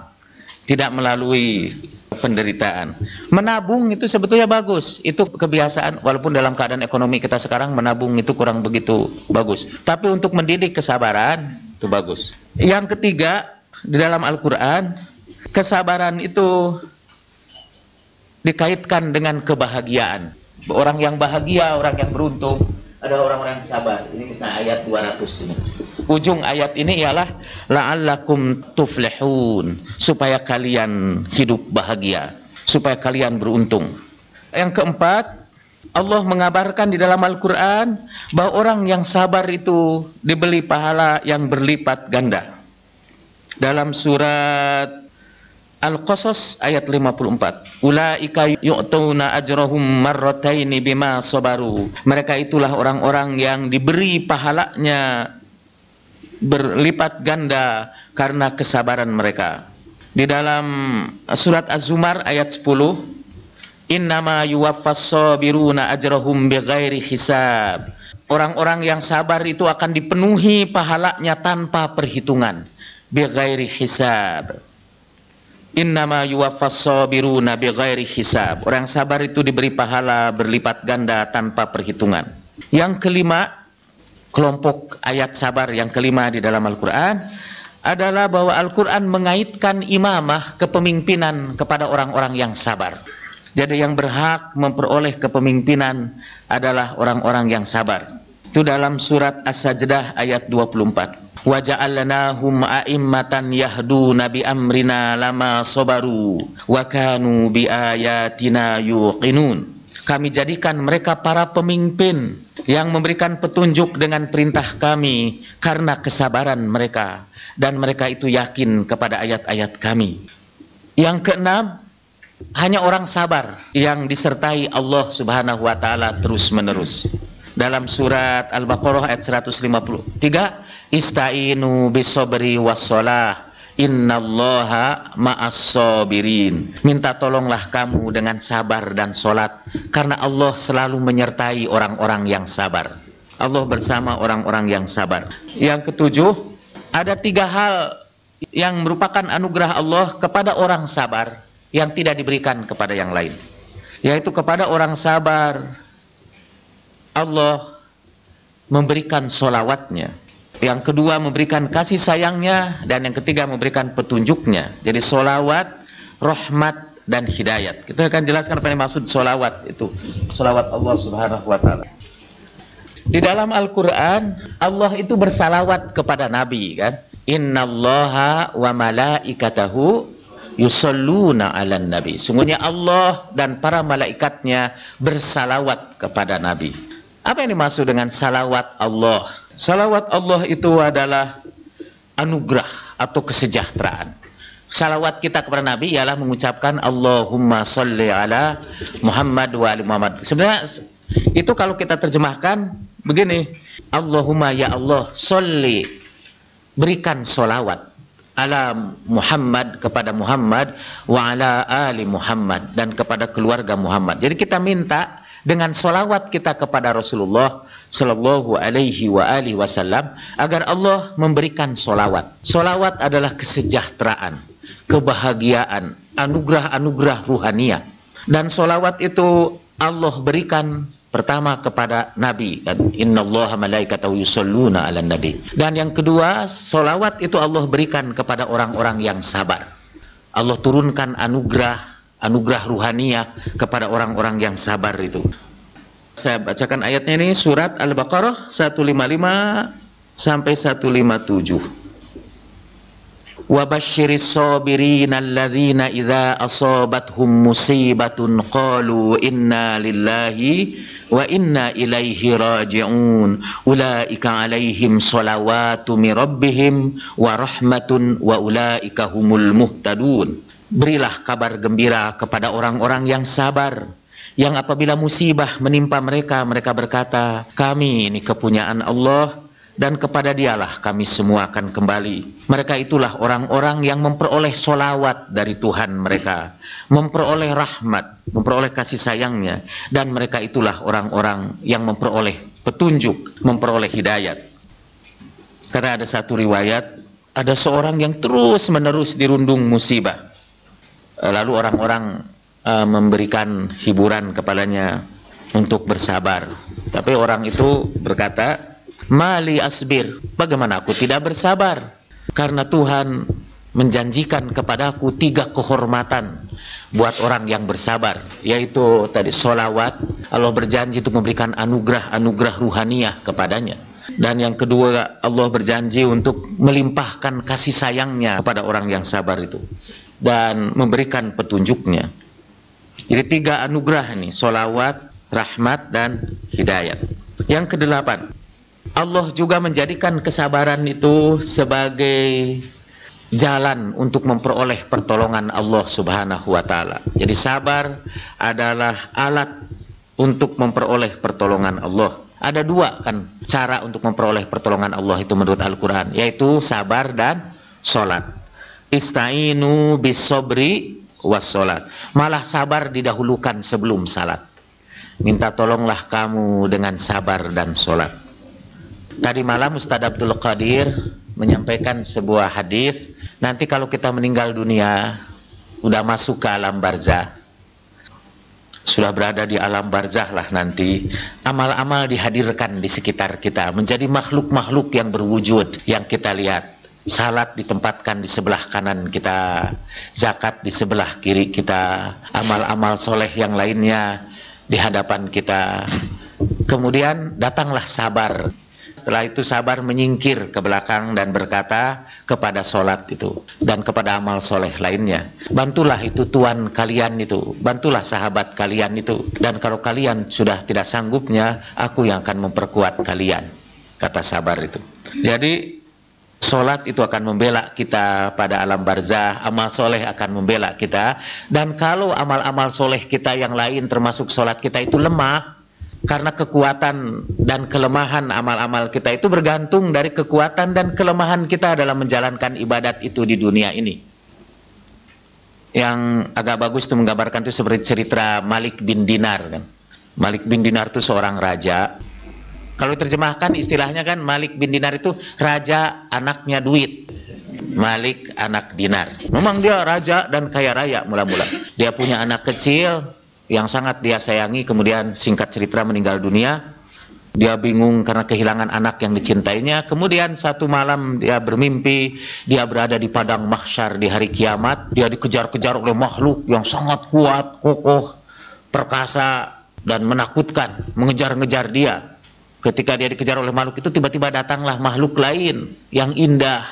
tidak melalui penderitaan. Menabung itu sebetulnya bagus, itu kebiasaan, walaupun dalam keadaan ekonomi kita sekarang menabung itu kurang begitu bagus, tapi untuk mendidik kesabaran itu bagus. Yang ketiga, di dalam Al-Quran, kesabaran itu dikaitkan dengan kebahagiaan. Orang yang bahagia, orang yang beruntung adalah orang-orang yang sabar. Ini misalnya ayat 200 ini. Ujung ayat ini ialah la'allakum tuflihun, supaya kalian hidup bahagia, supaya kalian beruntung. Yang keempat, Allah mengabarkan di dalam Al-Quran bahwa orang yang sabar itu diberi pahala yang berlipat ganda. Dalam surat Al-Qasas ayat 54. Ulaika yu'tuna ajrahum marrataini bima sabaru. Mereka itulah orang-orang yang diberi pahalanya berlipat ganda karena kesabaran mereka. Di dalam surat Az-Zumar ayat 10, innama yuwaffas sabiruna ajrahum bighairi hisab. Orang-orang yang sabar itu akan dipenuhi pahalanya tanpa perhitungan. Bighairi hisab. Innama yuwaffas sabiruna bighairi hisab. Orang sabar itu diberi pahala berlipat ganda tanpa perhitungan. Yang kelima, kelompok ayat sabar yang kelima di dalam Al-Quran adalah bahwa Al-Quran mengaitkan imamah, kepemimpinan, kepada orang-orang yang sabar. Jadi yang berhak memperoleh kepemimpinan adalah orang-orang yang sabar. Itu dalam surat As-Sajdah ayat 24. Wa ja'alnahum a'immatan yahduna bi amrina lama sabaru wa kanu bi ayatina yuqinun. Kami jadikan mereka para pemimpin yang memberikan petunjuk dengan perintah kami karena kesabaran mereka, dan mereka itu yakin kepada ayat-ayat kami. Yang keenam, hanya orang sabar yang disertai Allah Subhanahu wa taala terus-menerus. Dalam surat Al-Baqarah ayat 153, Ista'inu bisobri wassalah innallaha ma'as sabirin. Minta tolonglah kamu dengan sabar dan solat, karena Allah selalu menyertai orang-orang yang sabar. Allah bersama orang-orang yang sabar. Yang ketujuh, ada 3 hal yang merupakan anugerah Allah kepada orang sabar yang tidak diberikan kepada yang lain. Yaitu kepada orang sabar Allah memberikan solawatnya, yang kedua memberikan kasih sayangnya, dan yang ketiga memberikan petunjuknya. Jadi solawat, rahmat, dan hidayat. Kita akan jelaskan apa yang maksud solawat itu. Solawat Allah Subhanahu wa ta'ala. Di dalam Al-Quran, Allah itu bersalawat kepada Nabi, kan? Innallaha wa malaikatahu yusalluna 'alan nabi. Sungguhnya Allah dan para malaikatnya bersalawat kepada Nabi. Apa yang dimaksud dengan salawat Allah? Salawat Allah itu adalah anugerah atau kesejahteraan. Salawat kita kepada Nabi ialah mengucapkan Allahumma sholli ala Muhammad wa ali Muhammad. Sebenarnya itu kalau kita terjemahkan begini, Allahumma ya Allah sholli, berikan solawat ala Muhammad, kepada Muhammad, wa ala ali Muhammad, dan kepada keluarga Muhammad. Jadi kita minta dengan solawat kita kepada Rasulullah Sallallahu Alaihi Wasallam agar Allah memberikan solawat. Solawat adalah kesejahteraan, kebahagiaan, anugerah-anugerah ruhaniyah. Dan solawat itu Allah berikan pertama kepada Nabi, dan innallaha malaikatahu yusholluna 'alan nabi. Dan yang kedua, solawat itu Allah berikan kepada orang-orang yang sabar. Allah turunkan anugerah ruhaniyah kepada orang-orang yang sabar itu. Saya bacakan ayatnya ini, surat Al-Baqarah 155 sampai 157. Wa basyiris sabirina alladzina idza asabathum musibatun qalu inna lillahi wa inna ilaihi raji'un ulaika alaihim shalawatu mir rabbihim wa rahmatun wa ulaika humul muhtadun. Berilah kabar gembira kepada orang-orang yang sabar yang apabila musibah menimpa mereka, mereka berkata, kami ini kepunyaan Allah dan kepada dialah kami semua akan kembali. Mereka itulah orang-orang yang memperoleh solawat dari Tuhan mereka, memperoleh rahmat, memperoleh kasih sayangnya, dan mereka itulah orang-orang yang memperoleh petunjuk, memperoleh hidayat. Karena ada satu riwayat, ada seorang yang terus-menerus dirundung musibah. Lalu orang-orang memberikan hiburan kepadanya untuk bersabar. Tapi orang itu berkata, Mali asbir, bagaimana aku tidak bersabar? Karena Tuhan menjanjikan kepadaku 3 kehormatan buat orang yang bersabar, yaitu tadi solawat. Allah berjanji untuk memberikan anugerah ruhaniah kepadanya. Dan yang kedua, Allah berjanji untuk melimpahkan kasih sayangnya kepada orang yang sabar itu dan memberikan petunjuknya. Jadi 3 anugerah ini, solawat, rahmat, dan hidayat. Yang kedelapan, Allah juga menjadikan kesabaran itu sebagai jalan untuk memperoleh pertolongan Allah Subhanahu wa Ta'ala. Jadi sabar adalah alat untuk memperoleh pertolongan Allah. Ada 2 kan cara untuk memperoleh pertolongan Allah itu menurut Al-Quran, yaitu sabar dan sholat. Ista'inu bis sobri was sholat. Malah sabar didahulukan sebelum salat. Minta tolonglah kamu dengan sabar dan sholat. Tadi malam Ustadz Abdul Qadir menyampaikan sebuah hadis, nanti kalau kita meninggal dunia, udah masuk ke alam barzah, sudah berada di alam barzah lah nanti, amal-amal dihadirkan di sekitar kita, menjadi makhluk-makhluk yang berwujud, yang kita lihat. Salat ditempatkan di sebelah kanan kita, zakat di sebelah kiri kita, amal-amal soleh yang lainnya di hadapan kita. Kemudian datanglah sabar. Setelah itu sabar menyingkir ke belakang dan berkata kepada sholat itu dan kepada amal soleh lainnya, bantulah itu Tuhan kalian itu, bantulah sahabat kalian itu, dan kalau kalian sudah tidak sanggupnya, aku yang akan memperkuat kalian, kata sabar itu. Jadi sholat itu akan membela kita pada alam barzah, amal soleh akan membela kita. Dan kalau amal-amal soleh kita yang lain termasuk sholat kita itu lemah, karena kekuatan dan kelemahan amal-amal kita itu bergantung dari kekuatan dan kelemahan kita dalam menjalankan ibadat itu di dunia ini. Yang agak bagus itu menggambarkan itu seperti cerita Malik bin Dinar kan. Malik bin Dinar itu seorang raja. Kalau diterjemahkan istilahnya kan, Malik bin Dinar itu raja anaknya duit. Malik anak Dinar. Memang dia raja dan kaya raya mula-mula. Dia punya anak kecil yang sangat dia sayangi, kemudian singkat cerita meninggal dunia. Dia bingung karena kehilangan anak yang dicintainya. Kemudian satu malam dia bermimpi, dia berada di padang mahsyar di hari kiamat. Dia dikejar-kejar oleh makhluk yang sangat kuat, kokoh, perkasa, dan menakutkan, mengejar-ngejar dia. Ketika dia dikejar oleh makhluk itu, tiba-tiba datanglah makhluk lain yang indah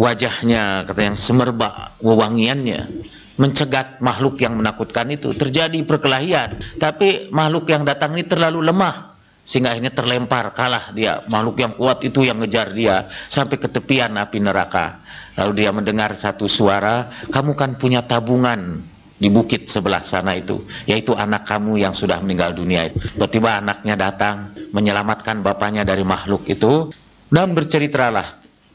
wajahnya, kata yang semerbak wewangiannya, mencegat makhluk yang menakutkan itu. Terjadi perkelahian, tapi makhluk yang datang ini terlalu lemah sehingga akhirnya terlempar, kalah dia. Makhluk yang kuat itu yang ngejar dia sampai ke tepian api neraka. Lalu dia mendengar satu suara, kamu kan punya tabungan di bukit sebelah sana itu, yaitu anak kamu yang sudah meninggal dunia itu. Tiba-tiba anaknya datang menyelamatkan bapaknya dari makhluk itu, dan berceritalah,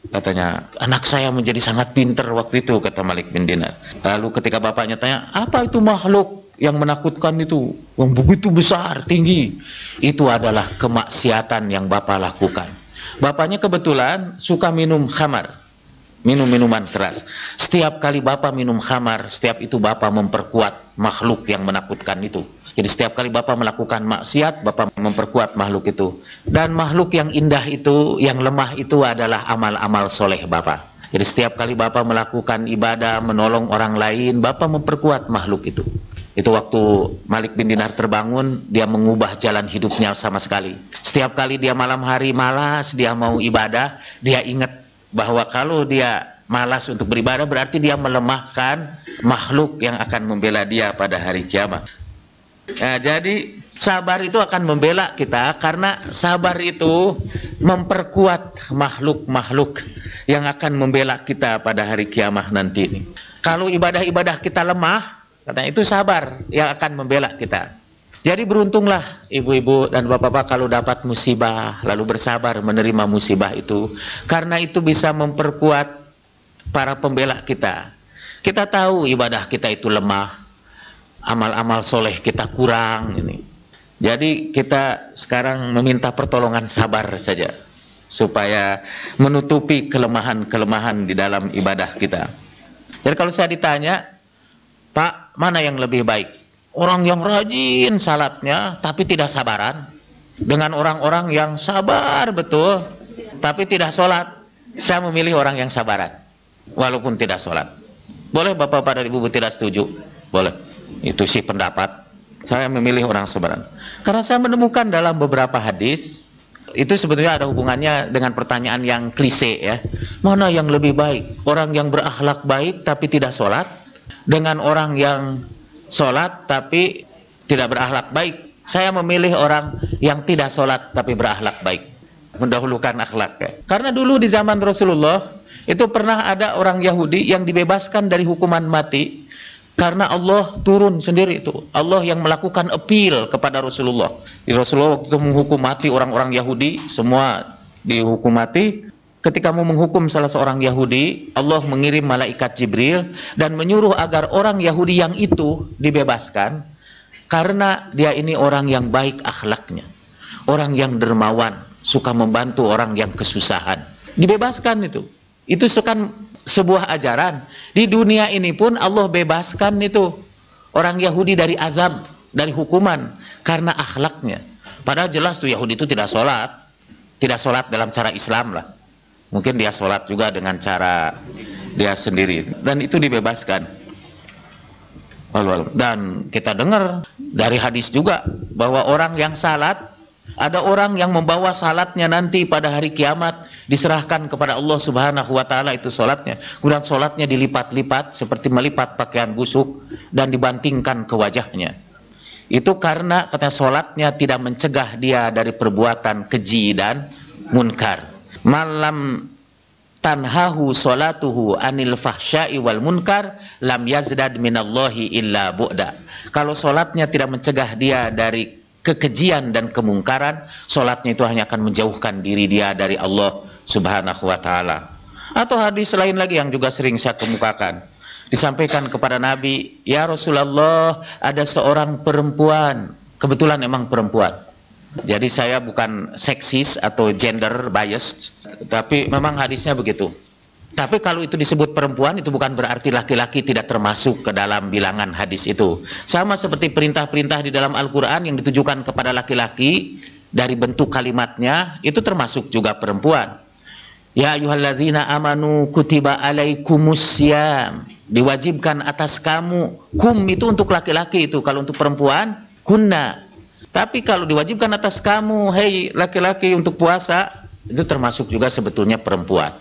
katanya, anak saya menjadi sangat pintar waktu itu, kata Malik bin Dinar. Lalu ketika bapaknya tanya, apa itu makhluk yang menakutkan itu, yang begitu besar, tinggi? Itu adalah kemaksiatan yang bapak lakukan. Bapaknya kebetulan suka minum khamar, minum minuman keras. Setiap kali bapak minum khamar, setiap itu bapak memperkuat makhluk yang menakutkan itu. Jadi setiap kali bapak melakukan maksiat, bapak memperkuat makhluk itu. Dan makhluk yang indah itu, yang lemah itu adalah amal-amal soleh bapak. Jadi setiap kali bapak melakukan ibadah, menolong orang lain, bapak memperkuat makhluk itu. Itu waktu Malik bin Dinar terbangun, dia mengubah jalan hidupnya sama sekali. Setiap kali dia malam hari malas, dia mau ibadah, dia ingat bahwa kalau dia malas untuk beribadah, berarti dia melemahkan makhluk yang akan membela dia pada hari kiamat. Nah, jadi sabar itu akan membela kita, karena sabar itu memperkuat makhluk-makhluk yang akan membela kita pada hari kiamat nanti ini. Kalau ibadah-ibadah kita lemah, katanya itu sabar yang akan membela kita. Jadi beruntunglah ibu-ibu dan bapak-bapak kalau dapat musibah lalu bersabar menerima musibah itu, karena itu bisa memperkuat para pembela kita. Kita tahu ibadah kita itu lemah, amal-amal soleh kita kurang ini. Jadi kita sekarang meminta pertolongan sabar saja supaya menutupi kelemahan-kelemahan di dalam ibadah kita. Jadi kalau saya ditanya, Pak, mana yang lebih baik? Orang yang rajin salatnya tapi tidak sabaran, dengan orang-orang yang sabar betul tapi tidak sholat. Saya memilih orang yang sabaran walaupun tidak sholat. Boleh bapak-bapak dan ibu-ibu tidak setuju? Boleh. Itu sih pendapat. Saya memilih orang sabaran karena saya menemukan dalam beberapa hadis, itu sebetulnya ada hubungannya dengan pertanyaan yang klise ya. Mana yang lebih baik? Orang yang berakhlak baik tapi tidak sholat, dengan orang yang sholat tapi tidak berakhlak baik. Saya memilih orang yang tidak sholat tapi berakhlak baik, mendahulukan akhlak ya. Karena dulu di zaman Rasulullah itu pernah ada orang Yahudi yang dibebaskan dari hukuman mati karena Allah turun sendiri itu. Allah yang melakukan appeal kepada Rasulullah. Rasulullah waktu itu menghukum mati orang-orang Yahudi, semua dihukum mati. Ketika mau menghukum salah seorang Yahudi, Allah mengirim malaikat Jibril dan menyuruh agar orang Yahudi yang itu dibebaskan karena dia ini orang yang baik akhlaknya, orang yang dermawan, suka membantu orang yang kesusahan. Dibebaskan itu. Itu kan sebuah ajaran. Di dunia ini pun Allah bebaskan itu orang Yahudi dari azab, dari hukuman karena akhlaknya. Padahal jelas tuh Yahudi itu tidak sholat dalam cara Islam lah. Mungkin dia sholat juga dengan cara dia sendiri, dan itu dibebaskan. Dan kita dengar dari hadis juga bahwa orang yang salat, ada orang yang membawa salatnya nanti pada hari kiamat diserahkan kepada Allah Subhanahu wa Ta'ala itu salatnya. Kemudian salatnya dilipat-lipat seperti melipat pakaian busuk dan dibantingkan ke wajahnya. Itu karena katanya salatnya tidak mencegah dia dari perbuatan keji dan munkar. Malam tanhahu salatuhu anil fahsya'i wal munkar lam yazdad minallahi illa bu'da. Kalau solatnya tidak mencegah dia dari kekejian dan kemungkaran, solatnya itu hanya akan menjauhkan diri dia dari Allah Subhanahu wa Ta'ala. Atau hadis lain lagi yang juga sering saya kemukakan, disampaikan kepada Nabi, ya Rasulullah, ada seorang perempuan, kebetulan emang perempuan. Jadi saya bukan seksis atau gender biased, tapi memang hadisnya begitu. Tapi kalau itu disebut perempuan, itu bukan berarti laki-laki tidak termasuk ke dalam bilangan hadis itu. Sama seperti perintah-perintah di dalam Al-Quran yang ditujukan kepada laki-laki, dari bentuk kalimatnya, itu termasuk juga perempuan. Ya ayyuhalladzina amanu kutiba alaikumussyam, diwajibkan atas kamu. Kum itu untuk laki-laki itu, kalau untuk perempuan, kunna. Tapi kalau diwajibkan atas kamu, hei laki-laki untuk puasa, itu termasuk juga sebetulnya perempuan.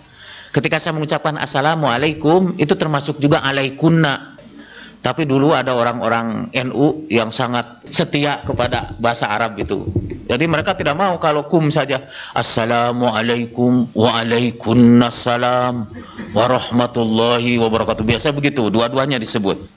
Ketika saya mengucapkan assalamualaikum, itu termasuk juga alaikunna. Tapi dulu ada orang-orang NU yang sangat setia kepada bahasa Arab itu. Jadi mereka tidak mau kalau kum saja. Assalamualaikum waalaikumsalam warahmatullahi wabarakatuh. Biasa begitu, dua-duanya disebut.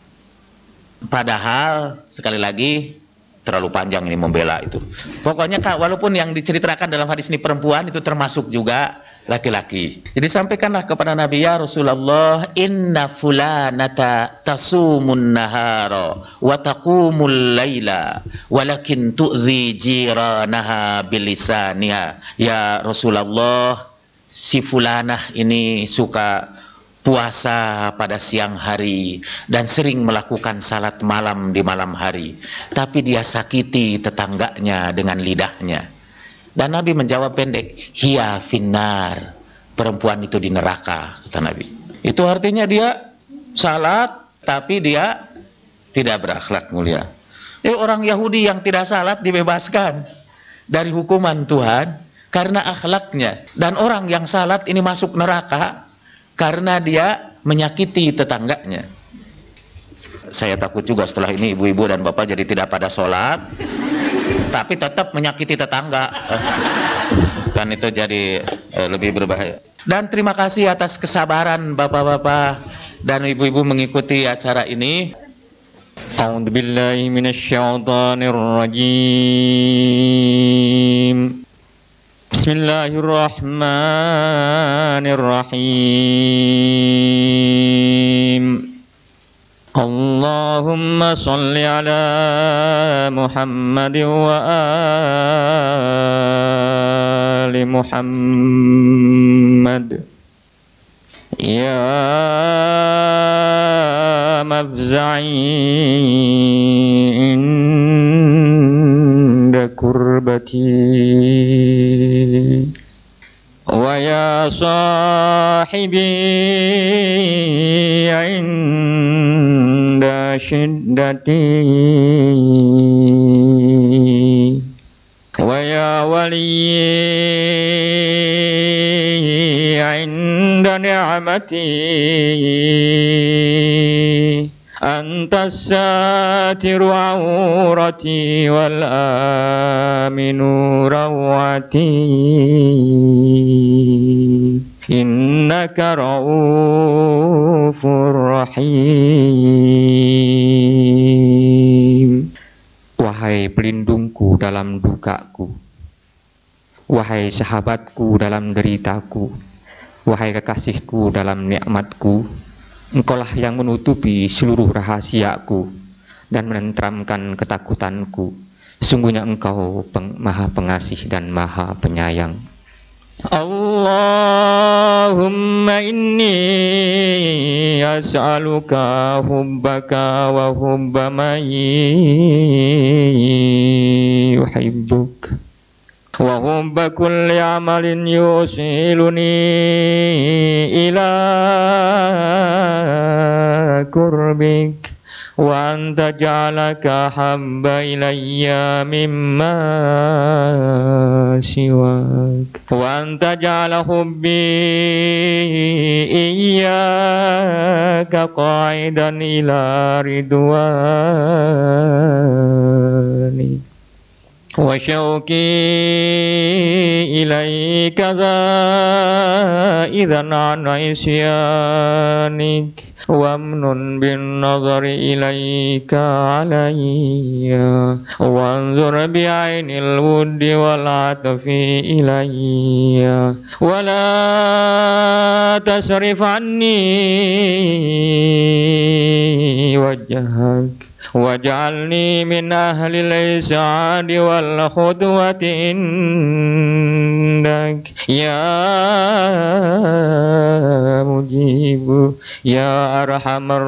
Padahal sekali lagi terlalu panjang ini membela itu. Pokoknya walaupun yang diceritakan dalam hadis ini perempuan, itu termasuk juga laki-laki. Jadi sampaikanlah kepada Nabi, ya Rasulullah, inna fulanata tasumun nahara wa taqumul laila walakin tu'zi jiranaha bilisaniha. Ya Rasulullah, si fulanah ini suka puasa pada siang hari dan sering melakukan salat malam di malam hari, tapi dia sakiti tetangganya dengan lidahnya. Dan Nabi menjawab pendek, hiya finnar, perempuan itu di neraka, kata Nabi. Itu artinya dia salat tapi dia tidak berakhlak mulia. Jadi orang Yahudi yang tidak salat dibebaskan dari hukuman Tuhan karena akhlaknya, dan orang yang salat ini masuk neraka karena dia menyakiti tetangganya. Saya takut juga setelah ini ibu-ibu dan bapak jadi tidak pada sholat, tapi tetap menyakiti tetangga. Kan itu jadi lebih berbahaya. Dan terima kasih atas kesabaran bapak-bapak dan ibu-ibu mengikuti acara ini. أعوذ بالله من الشيطان الرجيم. بسم الله الرحمن الرحيم. اللهم صل على محمد وآل محمد. يا مفزعي عند كربتي ويا صاحبي عند شدتي ويا ولي عند نعمتي أنت الساتر عورتي والآمن روعتي إنك رؤوف رحيم. Wahai pelindungku dalam dukaku, wahai sahabatku dalam deritaku, wahai kekasihku dalam nikmatku, Engkaulah yang menutupi seluruh rahasiaku dan menenteramkan ketakutanku. Sungguhnya Engkau Maha Pengasih dan Maha Penyayang. Allahumma inni as'aluka hubbaka wa hubba man yuhibbuk wa hubba kulli amalin yusiluni ila kurbik wa anta ja'alaka habba ilayya mimma siwak wa anta ja'ala hubbi iyyaka qa'idan ila ridwani wa syauqi ilaika za'idan an isyanik wamnun bin nazari ilaika alayya wanzur bi'ainil wuddi wal atfi ilayya wa la tasrif anni wajhak waj'alni min ahli al-is'adi wal khudwati indak ya mujibu ya arhamar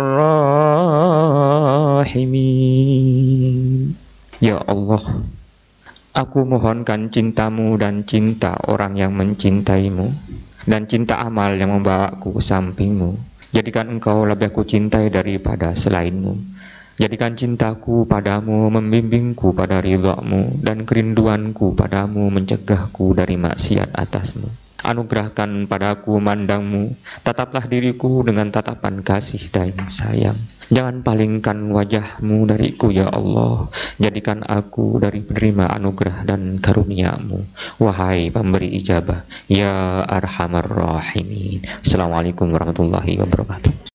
rahimin. Ya Allah, aku mohonkan cintamu dan cinta orang yang mencintaimu dan cinta amal yang membawaku ke sampingmu. Jadikan engkau lebih aku cintai daripada selainmu. Jadikan cintaku padamu membimbingku pada ridhamu dan kerinduanku padamu mencegahku dari maksiat atasmu. Anugerahkan padaku mandangmu, tataplah diriku dengan tatapan kasih dan sayang. Jangan palingkan wajahmu dariku ya Allah. Jadikan aku dari penerima anugerah dan karuniamu, wahai pemberi ijabah ya arhamar rahimin. Assalamualaikum warahmatullahi wabarakatuh.